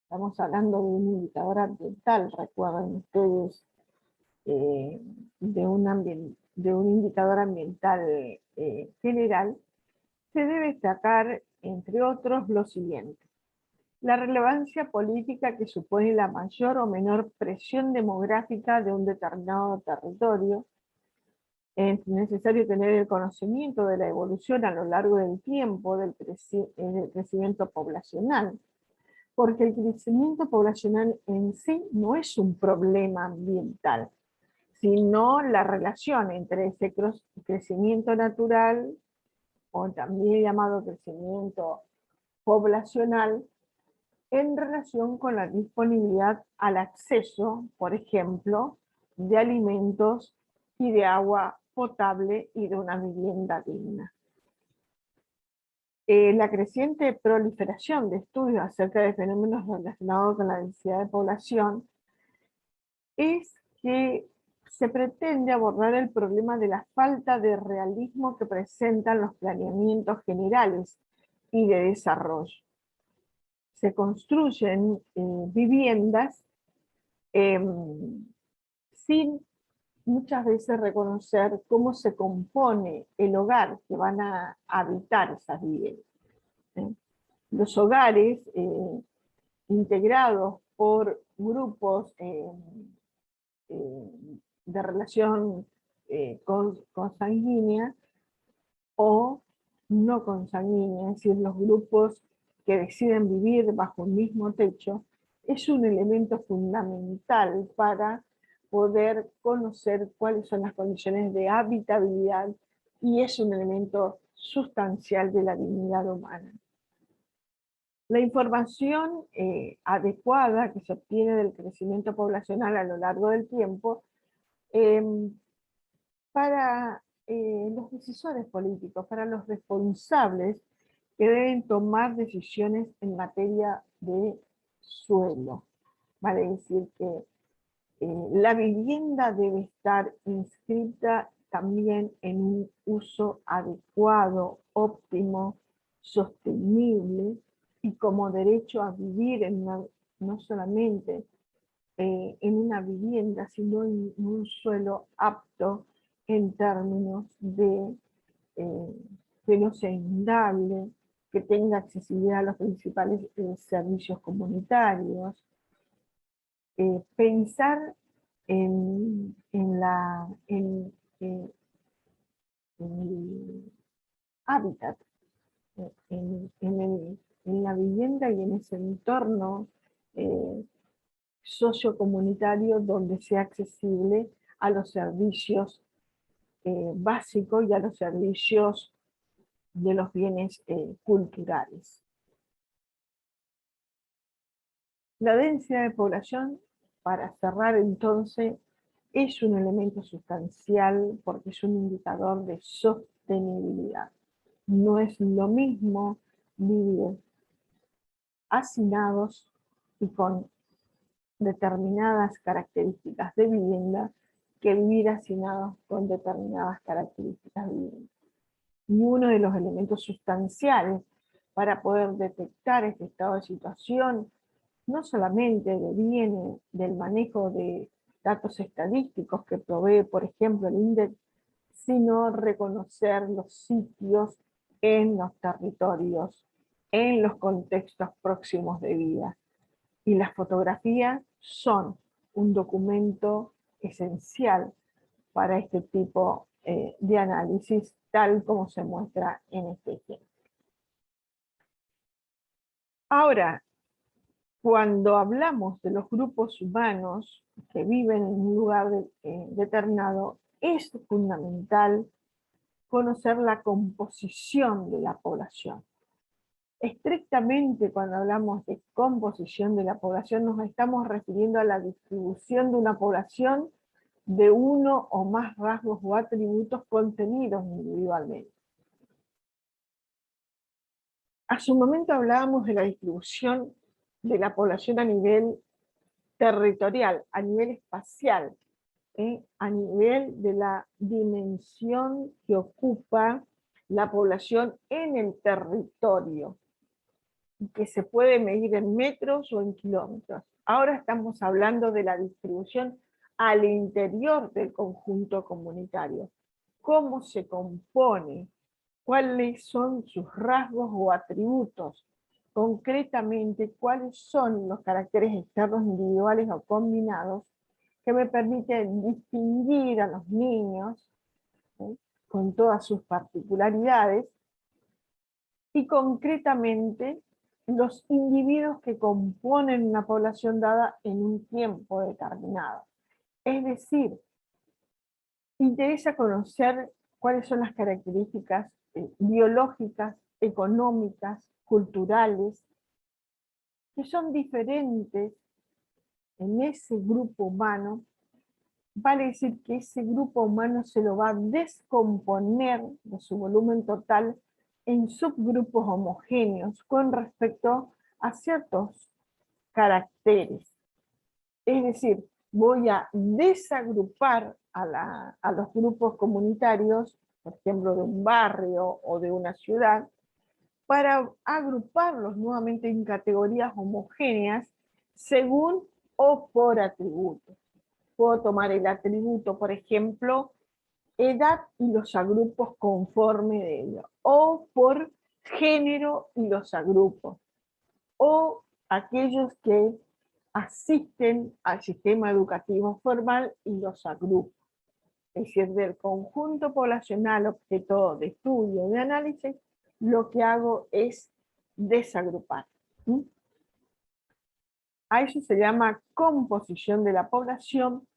estamos hablando de un indicador ambiental, recuerden ustedes, de un indicador ambiental general, se debe destacar, entre otros, lo siguiente. La relevancia política que supone la mayor o menor presión demográfica de un determinado territorio. Es necesario tener el conocimiento de la evolución a lo largo del tiempo del crecimiento poblacional, porque el crecimiento poblacional en sí no es un problema ambiental, sino la relación entre ese crecimiento natural, o también llamado crecimiento poblacional, en relación con la disponibilidad al acceso, por ejemplo, de alimentos y de agua potable y de una vivienda digna. La creciente proliferación de estudios acerca de fenómenos relacionados con la densidad de población es que se pretende abordar el problema de la falta de realismo que presentan los planeamientos generales y de desarrollo. Se construyen viviendas sin muchas veces reconocer cómo se compone el hogar que van a habitar esas viviendas. Los hogares integrados por grupos de relación consanguínea o no consanguínea, es decir, los grupos que deciden vivir bajo un mismo techo, es un elemento fundamental para poder conocer cuáles son las condiciones de habitabilidad y es un elemento sustancial de la dignidad humana. La información adecuada que se obtiene del crecimiento poblacional a lo largo del tiempo para los decisores políticos, para los responsables que deben tomar decisiones en materia de suelo. Vale decir que la vivienda debe estar inscrita también en un uso adecuado, óptimo, sostenible y como derecho a vivir no solamente en una vivienda, sino en un suelo apto en términos de que no sea inundable, que tenga accesibilidad a los principales servicios comunitarios. Pensar en el hábitat, en la vivienda y en ese entorno sociocomunitario donde sea accesible a los servicios básicos y a los servicios de los bienes culturales. La densidad de población, para cerrar entonces, es un elemento sustancial porque es un indicador de sostenibilidad. No es lo mismo vivir hacinados y con determinadas características de vivienda que vivir hacinados con determinadas características de vivienda. Y uno de los elementos sustanciales para poder detectar este estado de situación no solamente deviene del manejo de datos estadísticos que provee, por ejemplo, el INDEC, sino reconocer los sitios en los territorios, en los contextos próximos de vida. Y las fotografías son un documento esencial para este tipo de análisis, tal como se muestra en este ejemplo. Ahora, cuando hablamos de los grupos humanos que viven en un lugar determinado, es fundamental conocer la composición de la población. Estrictamente, cuando hablamos de composición de la población, nos estamos refiriendo a la distribución de una población de uno o más rasgos o atributos contenidos individualmente. A su momento hablábamos de la distribución de la población a nivel territorial, a nivel espacial, a nivel de la dimensión que ocupa la población en el territorio, que se puede medir en metros o en kilómetros. Ahora estamos hablando de la distribución al interior del conjunto comunitario. ¿Cómo se compone? ¿Cuáles son sus rasgos o atributos? Concretamente, ¿cuáles son los caracteres externos individuales o combinados que me permiten distinguir a los niños, ¿sí?, con todas sus particularidades, y concretamente los individuos que componen una población dada en un tiempo determinado? Es decir, interesa conocer cuáles son las características biológicas, económicas, culturales, que son diferentes en ese grupo humano. Vale decir que ese grupo humano se lo va a descomponer de su volumen total en subgrupos homogéneos con respecto a ciertos caracteres. Es decir, voy a desagrupar a los grupos comunitarios, por ejemplo, de un barrio o de una ciudad, para agruparlos nuevamente en categorías homogéneas según o por atributos. Puedo tomar el atributo, por ejemplo, edad, y los agrupo conforme de ello, o por género y los agrupo, o aquellos que asisten al sistema educativo formal y los agrupo. Es decir, del conjunto poblacional objeto de estudio, de análisis, lo que hago es desagrupar. A eso se llama composición de la población,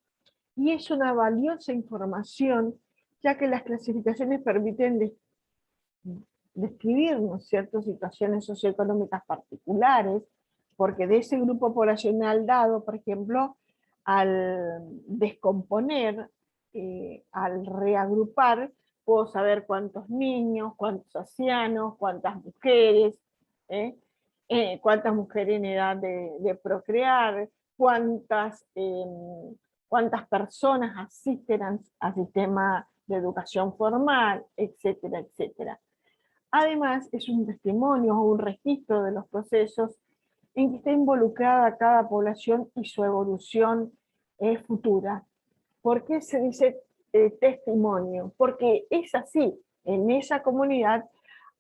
y es una valiosa información, ya que las clasificaciones permiten describirnos ciertas situaciones socioeconómicas particulares, porque de ese grupo poblacional dado, por ejemplo, al descomponer, al reagrupar, puedo saber cuántos niños, cuántos ancianos, cuántas mujeres en edad de procrear, cuántas personas asisten al sistema de educación formal, etcétera, etcétera. Además, es un testimonio o un registro de los procesos en que está involucrada cada población y su evolución futura. ¿Por qué se dice testimonio? Porque es así, en esa comunidad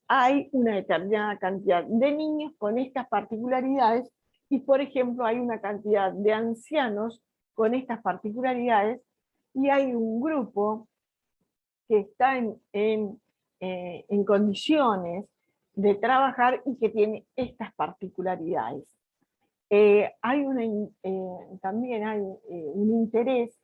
hay una determinada cantidad de niños con estas particularidades, y por ejemplo hay una cantidad de ancianos con estas particularidades, y hay un grupo que está en condiciones de trabajar y que tiene estas particularidades. También hay un interés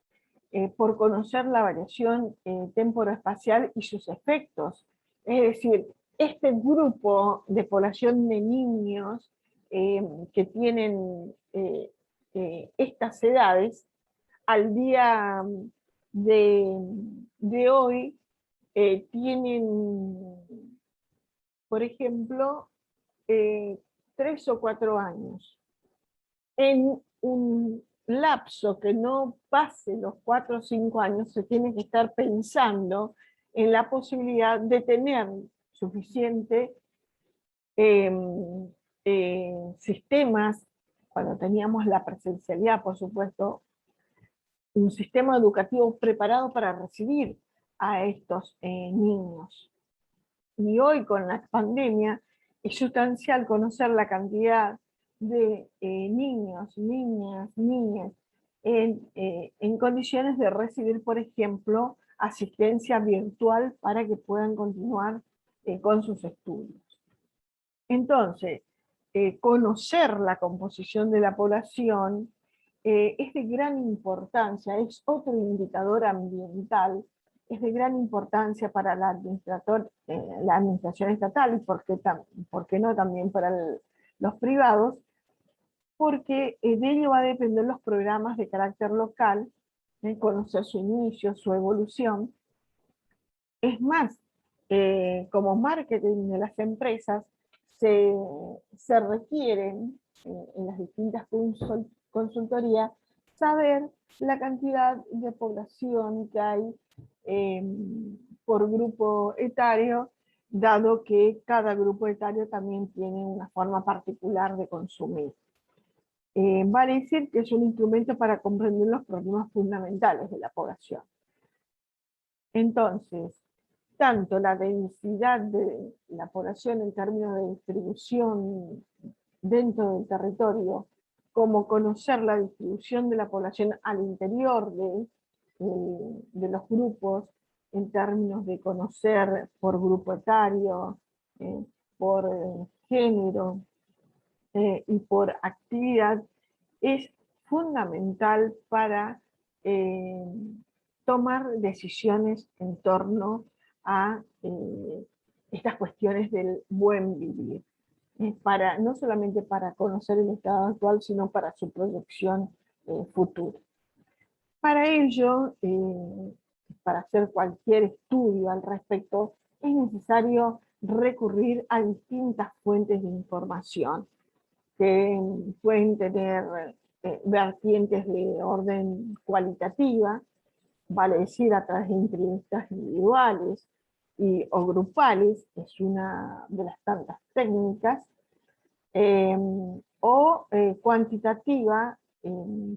por conocer la variación temporoespacial y sus efectos. Es decir, este grupo de población de niños que tienen estas edades, al día de hoy, tienen, por ejemplo, 3 o 4 años. En un lapso que no pase los 4 o 5 años, se tiene que estar pensando en la posibilidad de tener suficiente sistemas, cuando teníamos la presencialidad, por supuesto, un sistema educativo preparado para recibir a estos niños. Y hoy con la pandemia es sustancial conocer la cantidad de niños, niñas en condiciones de recibir, por ejemplo, asistencia virtual para que puedan continuar con sus estudios. Entonces, conocer la composición de la población es de gran importancia, es otro indicador ambiental, es de gran importancia para la administración estatal y por qué no también para los privados, porque de ello va a depender los programas de carácter local, conocer su inicio, su evolución. Es más, como marketing de las empresas, se requieren en las distintas consultorías saber la cantidad de población que hay por grupo etario, dado que cada grupo etario también tiene una forma particular de consumir. Vale decir que es un instrumento para comprender los problemas fundamentales de la población. Entonces, tanto la densidad de la población en términos de distribución dentro del territorio, como conocer la distribución de la población al interior de los grupos, en términos de conocer por grupo etario, por género y por actividad, es fundamental para tomar decisiones en torno a estas cuestiones del buen vivir, no solamente para conocer el estado actual, sino para su proyección futura. Para ello, para hacer cualquier estudio al respecto, es necesario recurrir a distintas fuentes de información que pueden tener vertientes de orden cualitativa, vale decir a través de entrevistas individuales o grupales, es una de las tantas técnicas, o cuantitativa,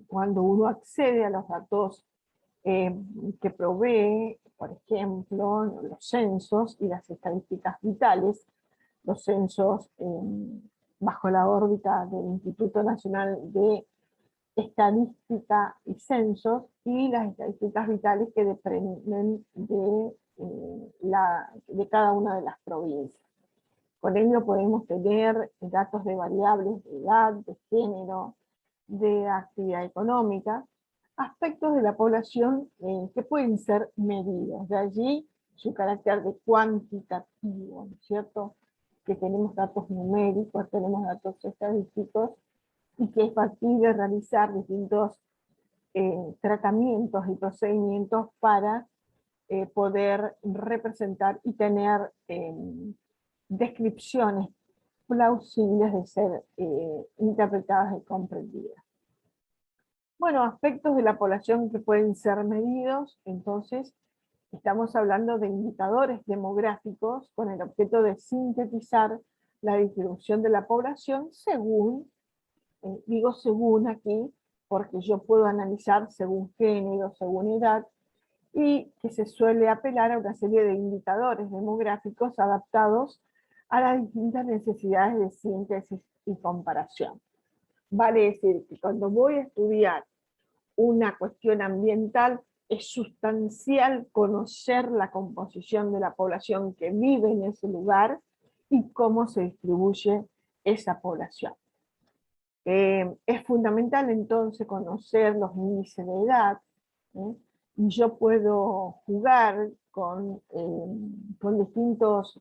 cuando uno accede a los datos que provee, por ejemplo, los censos y las estadísticas vitales, los censos bajo la órbita del Instituto Nacional de Estadística y Censos, y las estadísticas vitales que dependen de cada una de las provincias. Con ello podemos tener datos de variables de edad, de género, de actividad económica, aspectos de la población que pueden ser medidos. De allí su carácter de cuantitativo, ¿no es cierto? Que tenemos datos numéricos, tenemos datos estadísticos, y que es factible realizar distintos tratamientos y procedimientos para poder representar y tener descripciones plausibles de ser interpretadas y comprendidas. Bueno, aspectos de la población que pueden ser medidos, entonces estamos hablando de indicadores demográficos con el objeto de sintetizar la distribución de la población según, digo según aquí, porque yo puedo analizar según género, según edad, y que se suele apelar a una serie de indicadores demográficos adaptados a las distintas necesidades de síntesis y comparación. Vale decir que cuando voy a estudiar una cuestión ambiental, es sustancial conocer la composición de la población que vive en ese lugar y cómo se distribuye esa población. Es fundamental entonces conocer los índices de edad. Yo puedo jugar con distintos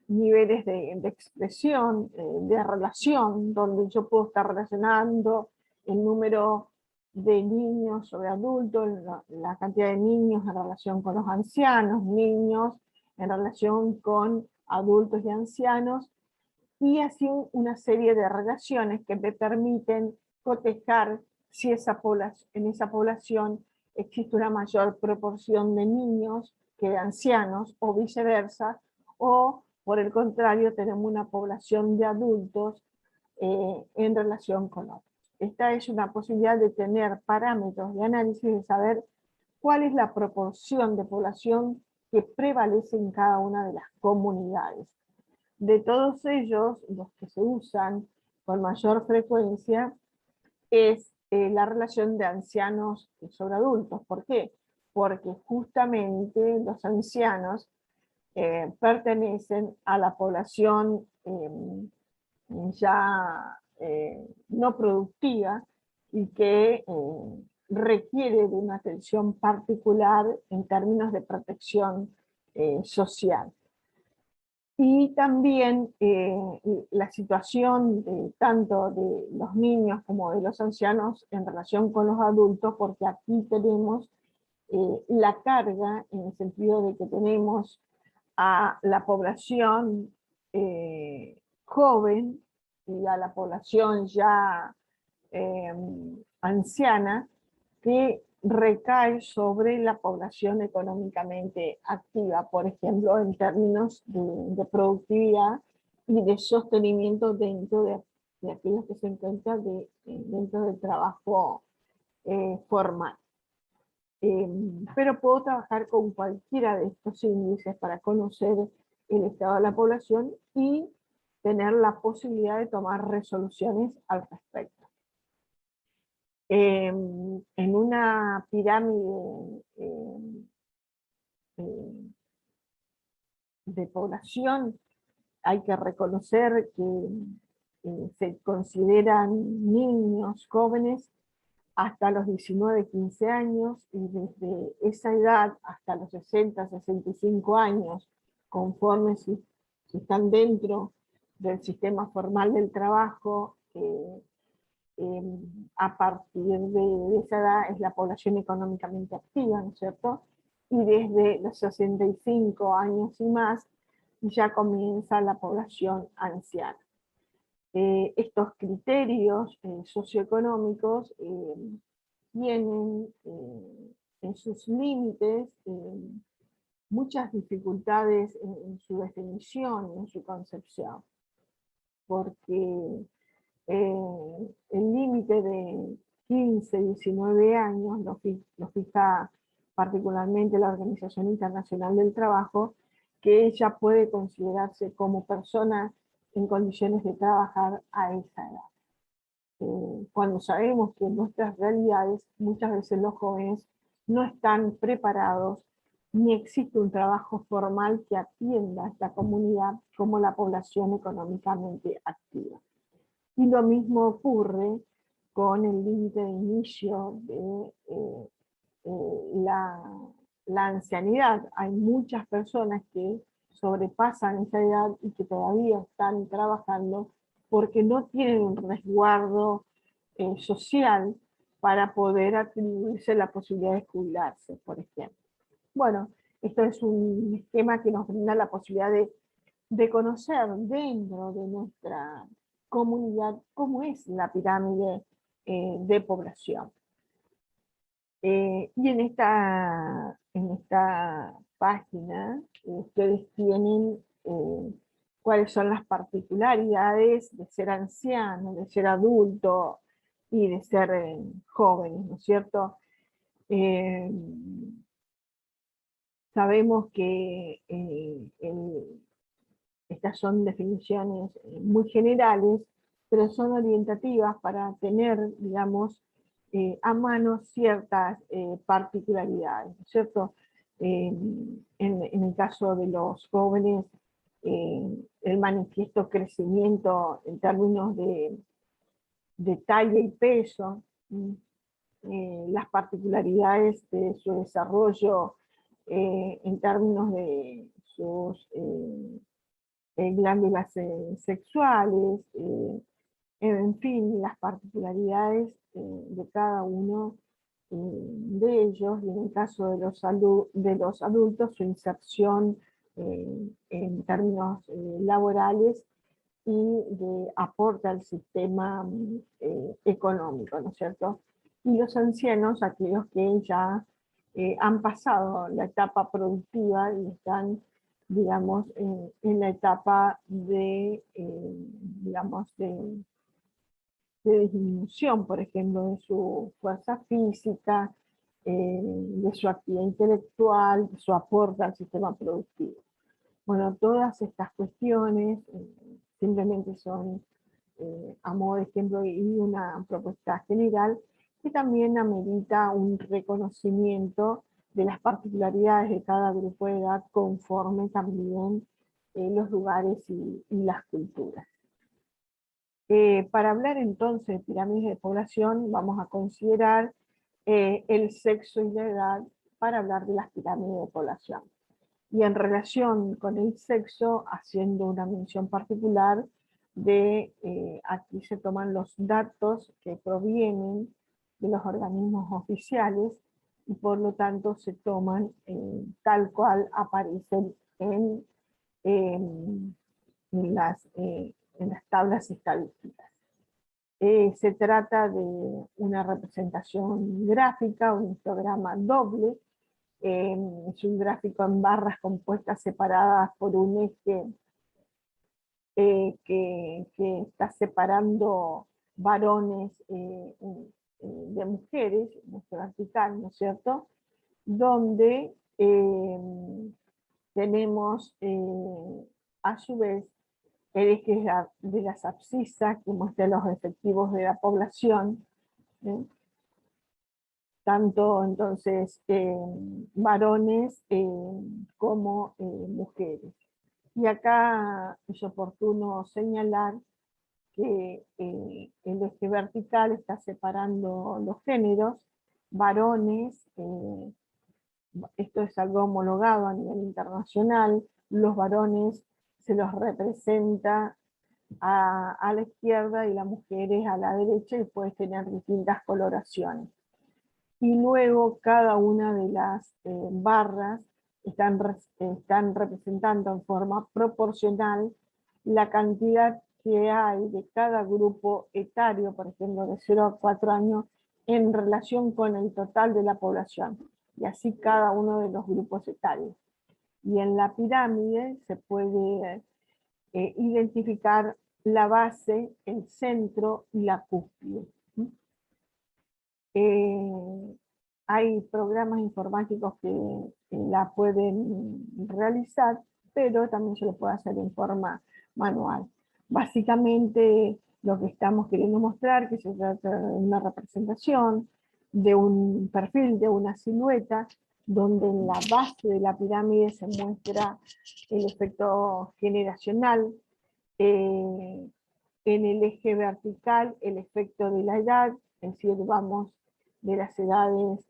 niveles de expresión, de relación, donde yo puedo estar relacionando el número de niños sobre adultos, la cantidad de niños en relación con los ancianos, niños en relación con adultos y ancianos, y así una serie de relaciones que me permiten cotejar si en esa población existe una mayor proporción de niños que de ancianos, o viceversa, o por el contrario tenemos una población de adultos en relación con otros. Esta es una posibilidad de tener parámetros de análisis, de saber cuál es la proporción de población que prevalece en cada una de las comunidades. De todos ellos, los que se usan con mayor frecuencia es la relación de ancianos sobre adultos. ¿Por qué? Porque justamente los ancianos pertenecen a la población ya no productiva y que requiere de una atención particular en términos de protección social. Y también la situación tanto de los niños como de los ancianos en relación con los adultos, porque aquí tenemos la carga en el sentido de que tenemos a la población joven y a la población ya anciana que recae sobre la población económicamente activa, por ejemplo, en términos de productividad y de sostenimiento dentro de aquellos que se encuentran dentro del trabajo formal. Pero puedo trabajar con cualquiera de estos índices para conocer el estado de la población y tener la posibilidad de tomar resoluciones al respecto. En una pirámide de población hay que reconocer que se consideran niños, jóvenes, hasta los 19, 15 años, y desde esa edad hasta los 60, 65 años, conforme si están dentro del sistema formal del trabajo, a partir de esa edad es la población económicamente activa, ¿no es cierto? Y desde los 65 años y más ya comienza la población anciana. Estos criterios socioeconómicos tienen en sus límites muchas dificultades en su definición, en su concepción, porque el límite de 15, 19 años lo fija particularmente la Organización Internacional del Trabajo, que ella puede considerarse como persona en condiciones de trabajar a esa edad. Cuando sabemos que en nuestras realidades muchas veces los jóvenes no están preparados ni existe un trabajo formal que atienda a esta comunidad como la población económicamente activa. Y lo mismo ocurre con el límite de inicio de la ancianidad. Hay muchas personas que sobrepasan esa edad y que todavía están trabajando porque no tienen un resguardo social para poder atribuirse la posibilidad de jubilarse, por ejemplo. Bueno, esto es un esquema que nos brinda la posibilidad de conocer dentro de nuestra comunidad cómo es la pirámide de población. Y en esta página ustedes tienen cuáles son las particularidades de ser anciano, de ser adulto y de ser jóvenes, ¿no es cierto? Sabemos que estas son definiciones muy generales, pero son orientativas para tener, digamos, a mano ciertas particularidades, ¿no es cierto? En el caso de los jóvenes, el manifiesto crecimiento en términos de talla y peso, las particularidades de su desarrollo en términos de sus glándulas sexuales, en fin, las particularidades de cada uno de ellos, y en el caso de los adultos, su inserción en términos laborales y de aporte al sistema económico, ¿no es cierto? Y los ancianos, aquellos que ya han pasado la etapa productiva y están, digamos, en la etapa digamos, de disminución, por ejemplo, de su fuerza física, de su actividad intelectual, de su aporte al sistema productivo. Bueno, todas estas cuestiones simplemente son a modo de ejemplo y una propuesta general que también amerita un reconocimiento de las particularidades de cada grupo de edad conforme también los lugares y las culturas. Para hablar entonces de pirámides de población, vamos a considerar el sexo y la edad para hablar de las pirámides de población. Y en relación con el sexo, haciendo una mención particular de, aquí se toman los datos que provienen de los organismos oficiales y por lo tanto se toman tal cual aparecen en en las tablas estadísticas. Se trata de una representación gráfica, un histograma doble. Es un gráfico en barras compuestas separadas por un eje que está separando varones de mujeres, en este vertical, ¿no es cierto? Donde tenemos a su vez el eje de las abscisas que muestra los efectivos de la población, ¿eh? Tanto entonces varones como mujeres. Y acá es oportuno señalar que el eje vertical está separando los géneros, varones, esto es algo homologado a nivel internacional, los varones se los representa a la izquierda y las mujeres a la derecha y puede tener distintas coloraciones. Y luego cada una de las barras están representando en forma proporcional la cantidad que hay de cada grupo etario, por ejemplo, de 0 a 4 años, en relación con el total de la población, y así cada uno de los grupos etarios. Y en la pirámide se puede identificar la base, el centro y la cúspide. Hay programas informáticos que la pueden realizar, pero también se lo puede hacer en forma manual. Básicamente lo que estamos queriendo mostrar, que se trata de una representación, de un perfil, de una silueta, donde en la base de la pirámide se muestra el efecto generacional, en el eje vertical el efecto de la edad, es decir, vamos de las edades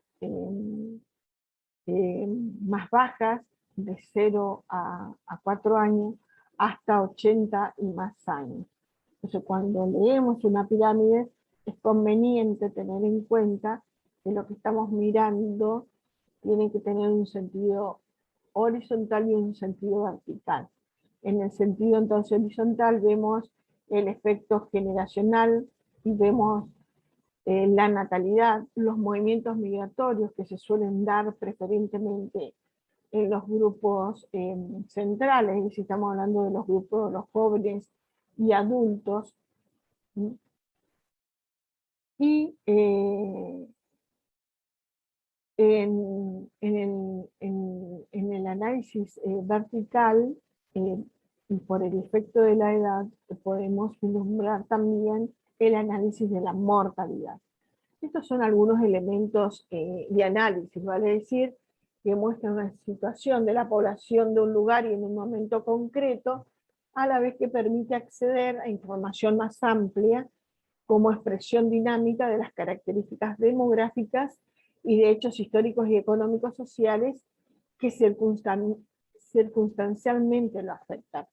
más bajas, de 0 a 4 años, hasta 80 y más años. Entonces, cuando leemos una pirámide, es conveniente tener en cuenta que lo que estamos mirando tiene que tener un sentido horizontal y un sentido vertical. En el sentido entonces horizontal vemos el efecto generacional y vemos la natalidad, los movimientos migratorios que se suelen dar preferentemente en los grupos centrales, y si estamos hablando de los grupos de los jóvenes y adultos. Y en el análisis vertical, y por el efecto de la edad, podemos vislumbrar también el análisis de la mortalidad. Estos son algunos elementos de análisis, vale decir, que muestran una situación de la población de un lugar y en un momento concreto, a la vez que permite acceder a información más amplia como expresión dinámica de las características demográficas y de hechos históricos y económicos sociales que circunstancialmente lo afectan.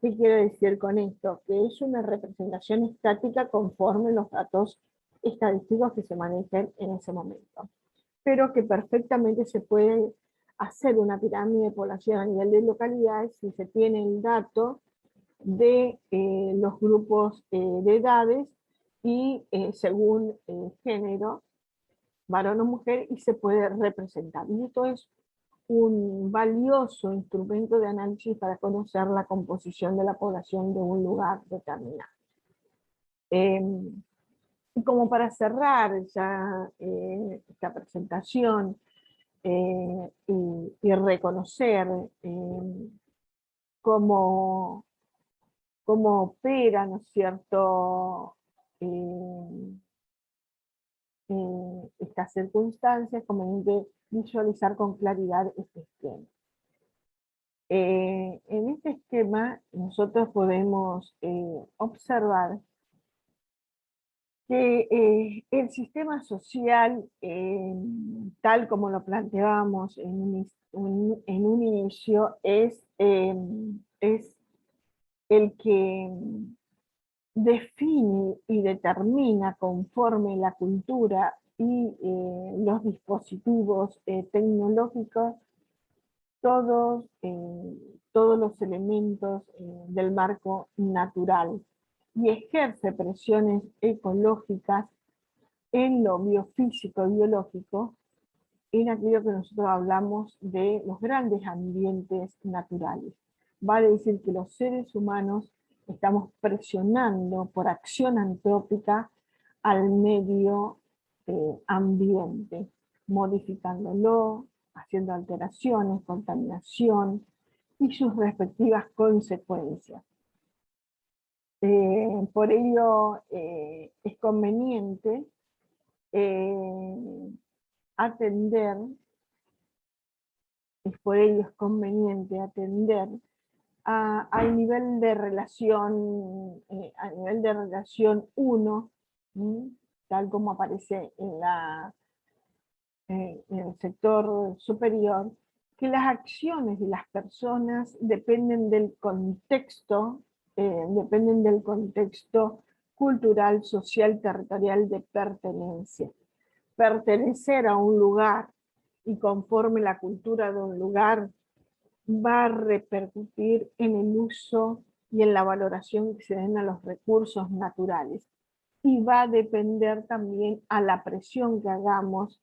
¿Qué quiero decir con esto? Que es una representación estática conforme los datos estadísticos que se manejan en ese momento, pero que perfectamente se puede hacer una pirámide de población a nivel de localidades si se tiene el dato de los grupos de edades y según género, varón o mujer, y se puede representar. Y esto es un valioso instrumento de análisis para conocer la composición de la población de un lugar determinado. Y como para cerrar ya esta presentación y reconocer cómo opera, ¿no es cierto?, estas circunstancias, conveniente visualizar con claridad este esquema. En este esquema nosotros podemos observar que el sistema social, tal como lo planteábamos en un inicio, es el que define y determina conforme la cultura y los dispositivos tecnológicos todos los elementos del marco natural y ejerce presiones ecológicas en lo biofísico y biológico, en aquello que nosotros hablamos de los grandes ambientes naturales. Vale decir que los seres humanos estamos presionando por acción antrópica al medio ambiente, modificándolo, haciendo alteraciones, contaminación y sus respectivas consecuencias. Por ello es conveniente atender al nivel de relación, a nivel de relación 1, tal como aparece en el sector superior, que las acciones de las personas dependen del contexto cultural, social, territorial de pertenencia. Pertenecer a un lugar y conforme la cultura de un lugar va a repercutir en el uso y en la valoración que se den a los recursos naturales. Y va a depender también a la presión que hagamos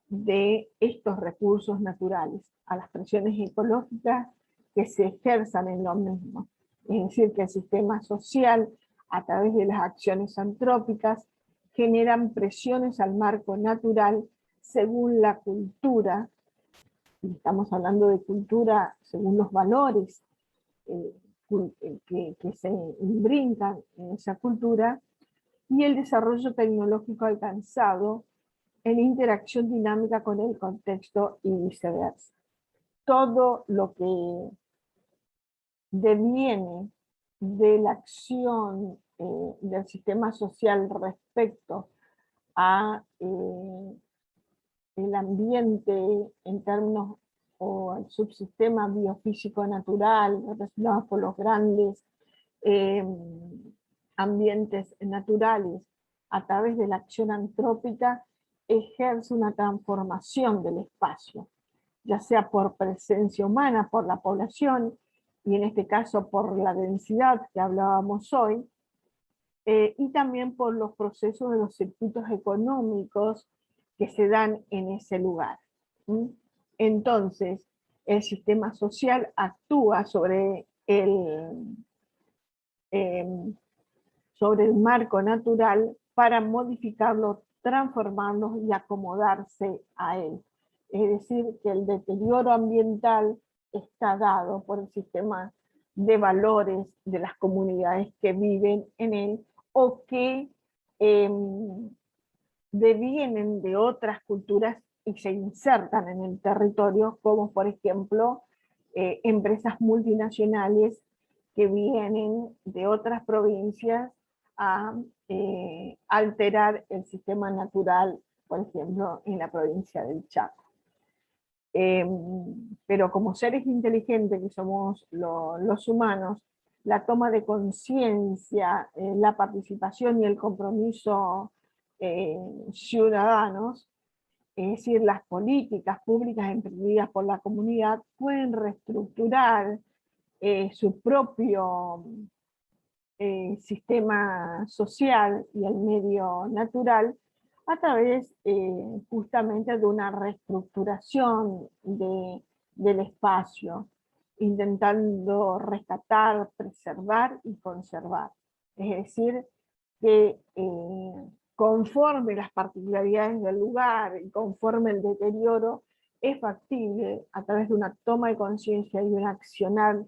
de estos recursos naturales, a las presiones ecológicas que se ejerzan en lo mismo. Es decir, que el sistema social, a través de las acciones antrópicas, generan presiones al marco natural según la cultura, y estamos hablando de cultura según los valores que se imbrincan en esa cultura, y el desarrollo tecnológico alcanzado en interacción dinámica con el contexto y viceversa. Todo lo que deviene de la acción del sistema social respecto a el ambiente en términos o el subsistema biofísico natural representado por los grandes ambientes naturales a través de la acción antrópica ejerce una transformación del espacio, ya sea por presencia humana, por la población, y en este caso por la densidad que hablábamos hoy, y también por los procesos de los circuitos económicos que se dan en ese lugar. Entonces, el sistema social actúa sobre el marco natural para modificarlo, transformarlo y acomodarse a él. Es decir, que el deterioro ambiental está dado por el sistema de valores de las comunidades que viven en él o que devienen de otras culturas y se insertan en el territorio, como por ejemplo empresas multinacionales que vienen de otras provincias a alterar el sistema natural, por ejemplo, en la provincia del Chaco. Pero como seres inteligentes que somos los humanos, la toma de conciencia, la participación y el compromiso ciudadanos, es decir, las políticas públicas emprendidas por la comunidad pueden reestructurar su propio sistema social y el medio natural a través justamente de una reestructuración del espacio, intentando rescatar, preservar y conservar. Es decir, que conforme las particularidades del lugar y conforme el deterioro, es factible a través de una toma de conciencia y un accionar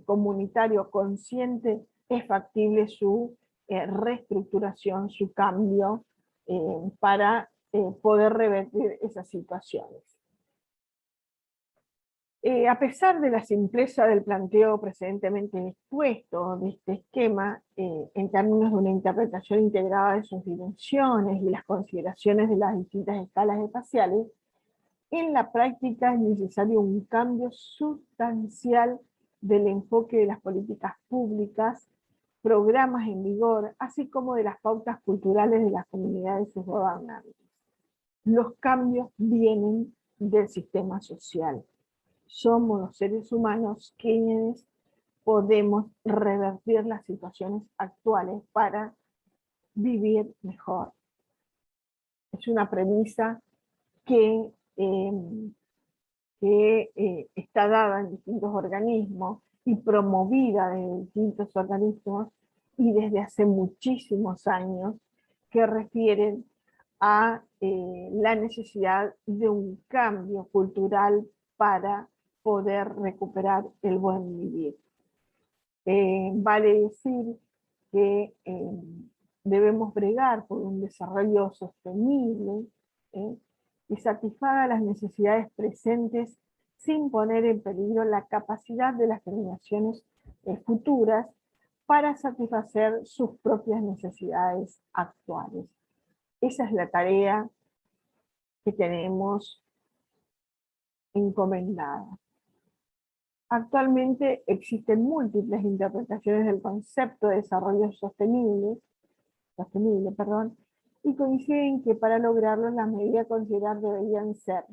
comunitario consciente, es factible su reestructuración, su cambio para poder revertir esas situaciones. A pesar de la simpleza del planteo precedentemente expuesto de este esquema, en términos de una interpretación integrada de sus dimensiones y las consideraciones de las distintas escalas espaciales, en la práctica es necesario un cambio sustancial del enfoque de las políticas públicas, programas en vigor, así como de las pautas culturales de las comunidades y sus gobernantes. Los cambios vienen del sistema social. Somos los seres humanos quienes podemos revertir las situaciones actuales para vivir mejor. Es una premisa que, está dada en distintos organismos y promovida en distintos organismos y desde hace muchísimos años, que refieren a la necesidad de un cambio cultural para poder recuperar el buen vivir. Vale decir que debemos bregar por un desarrollo sostenible y satisfaga las necesidades presentes sin poner en peligro la capacidad de las generaciones futuras para satisfacer sus propias necesidades actuales. Esa es la tarea que tenemos encomendada. Actualmente existen múltiples interpretaciones del concepto de desarrollo sostenible, y coinciden que para lograrlo las medidas a considerar deberían ser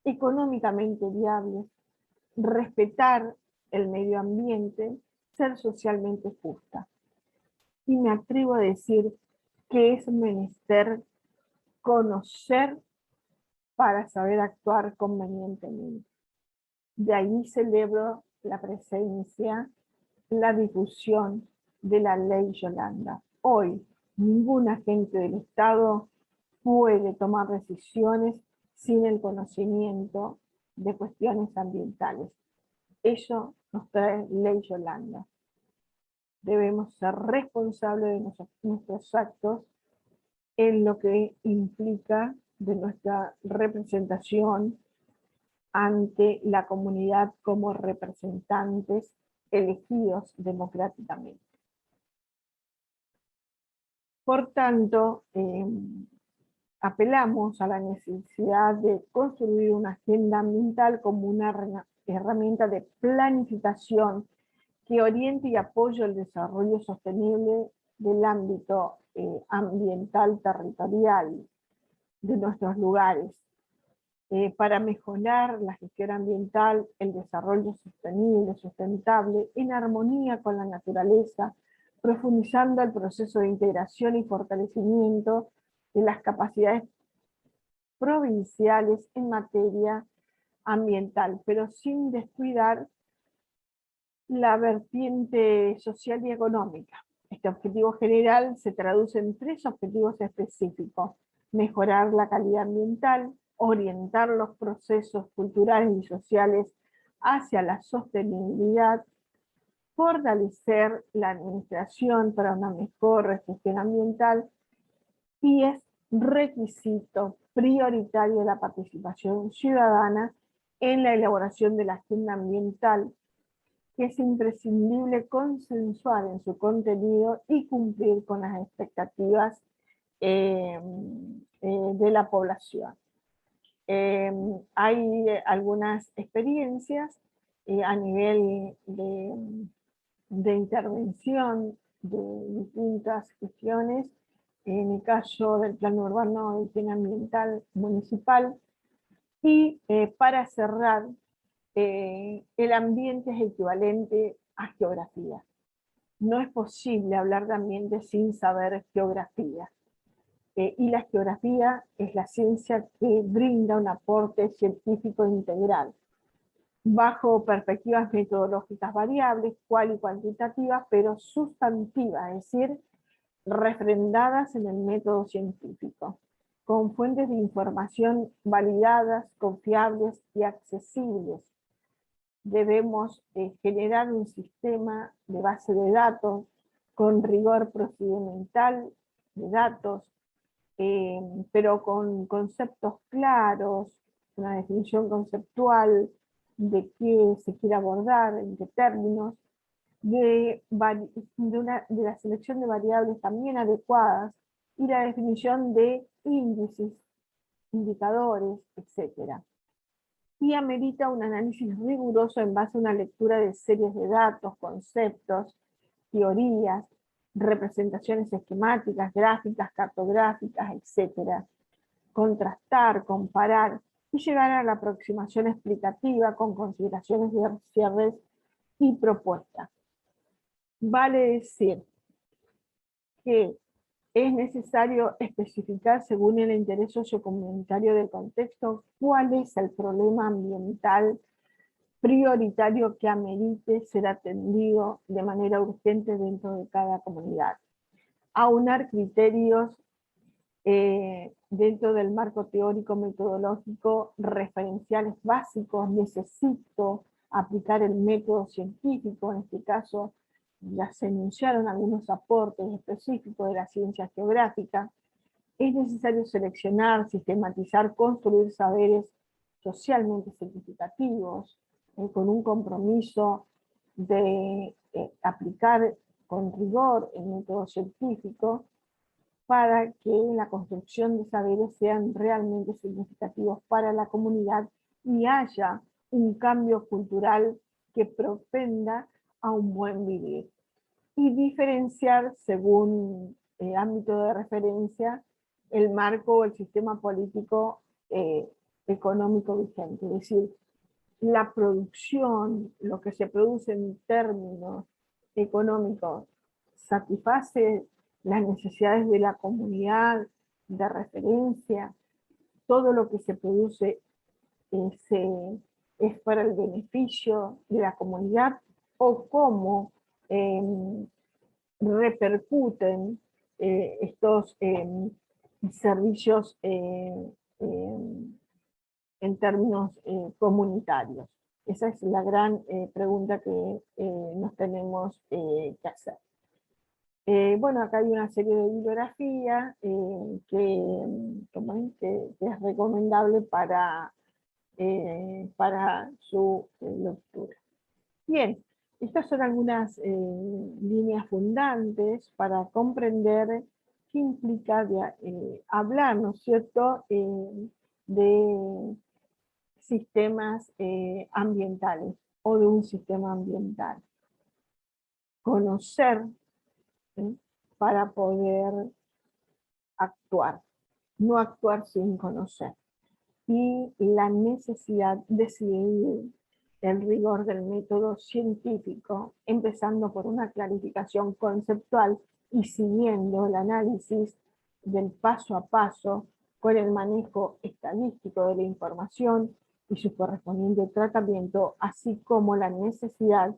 económicamente viables, respetar el medio ambiente, ser socialmente justa. Y me atrevo a decir que es menester conocer para saber actuar convenientemente. De ahí celebro la presencia, la difusión de la ley Yolanda. Hoy, ningún agente del Estado puede tomar decisiones sin el conocimiento de cuestiones ambientales. Eso nos trae ley Yolanda. Debemos ser responsables de nuestros actos en lo que implica de nuestra representación ante la comunidad como representantes elegidos democráticamente. Por tanto, apelamos a la necesidad de construir una agenda ambiental como una herramienta de planificación que oriente y apoye el desarrollo sostenible del ámbito ambiental territorial de nuestros lugares, para mejorar la gestión ambiental, el desarrollo sostenible, sustentable, en armonía con la naturaleza, profundizando el proceso de integración y fortalecimiento de las capacidades provinciales en materia ambiental, pero sin descuidar la vertiente social y económica. Este objetivo general se traduce en 3 objetivos específicos: mejorar la calidad ambiental, orientar los procesos culturales y sociales hacia la sostenibilidad, fortalecer la administración para una mejor gestión ambiental, y es requisito prioritario la participación ciudadana en la elaboración de la agenda ambiental, que es imprescindible consensuar en su contenido y cumplir con las expectativas de la población. Hay algunas experiencias a nivel de intervención de distintas cuestiones, en el caso del Plan Urbano de Higiene Ambiental Municipal, y para cerrar, el ambiente es equivalente a geografía. No es posible hablar de ambiente sin saber geografía. Y la geografía es la ciencia que brinda un aporte científico integral, bajo perspectivas metodológicas variables, cual y cuantitativas, pero sustantivas, es decir, refrendadas en el método científico, con fuentes de información validadas, confiables y accesibles. Debemos generar un sistema de base de datos con rigor procedimental de datos, pero con conceptos claros, una definición conceptual, de qué se quiere abordar, en qué términos, de la selección de variables también adecuadas y la definición de índices, indicadores, etc. Y amerita un análisis riguroso en base a una lectura de series de datos, conceptos, teorías, representaciones esquemáticas, gráficas, cartográficas, etc. Contrastar, comparar y llegar a la aproximación explicativa con consideraciones de cierres y propuestas. Vale decir que es necesario especificar, según el interés sociocomunitario del contexto, cuál es el problema ambiental prioritario que amerite ser atendido de manera urgente dentro de cada comunidad. Aunar criterios dentro del marco teórico metodológico referenciales básicos. Necesito aplicar el método científico, en este caso ya se enunciaron algunos aportes específicos de la ciencia geográfica. Es necesario seleccionar, sistematizar, construir saberes socialmente significativos, con un compromiso de aplicar con rigor el método científico, para que la construcción de saberes sean realmente significativos para la comunidad y haya un cambio cultural que propenda a un buen vivir. Y diferenciar, según ámbito de referencia, el marco o el sistema político económico vigente. Es decir, la producción, lo que se produce en términos económicos, satisface las necesidades de la comunidad de referencia, todo lo que se produce es para el beneficio de la comunidad, o cómo repercuten estos servicios en términos comunitarios. Esa es la gran pregunta que nos tenemos que hacer. Bueno, acá hay una serie de bibliografía que es recomendable para su lectura. Bien, estas son algunas líneas fundantes para comprender qué implica hablar, ¿no es cierto?, de sistemas ambientales o de un sistema ambiental. Conocer, ¿sí?, para poder actuar, no actuar sin conocer. Y la necesidad de seguir el rigor del método científico, empezando por una clarificación conceptual y siguiendo el análisis del paso a paso con el manejo estadístico de la información y su correspondiente tratamiento, así como la necesidad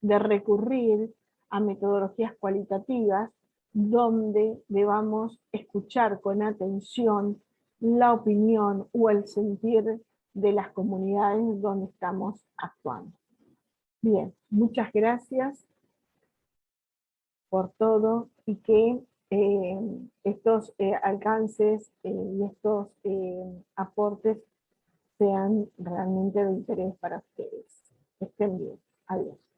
de recurrir a metodologías cualitativas donde debamos escuchar con atención la opinión o el sentir de las comunidades donde estamos actuando. Bien, muchas gracias por todo y que estos alcances y estos aportes sean realmente de interés para ustedes. Estén bien. Adiós.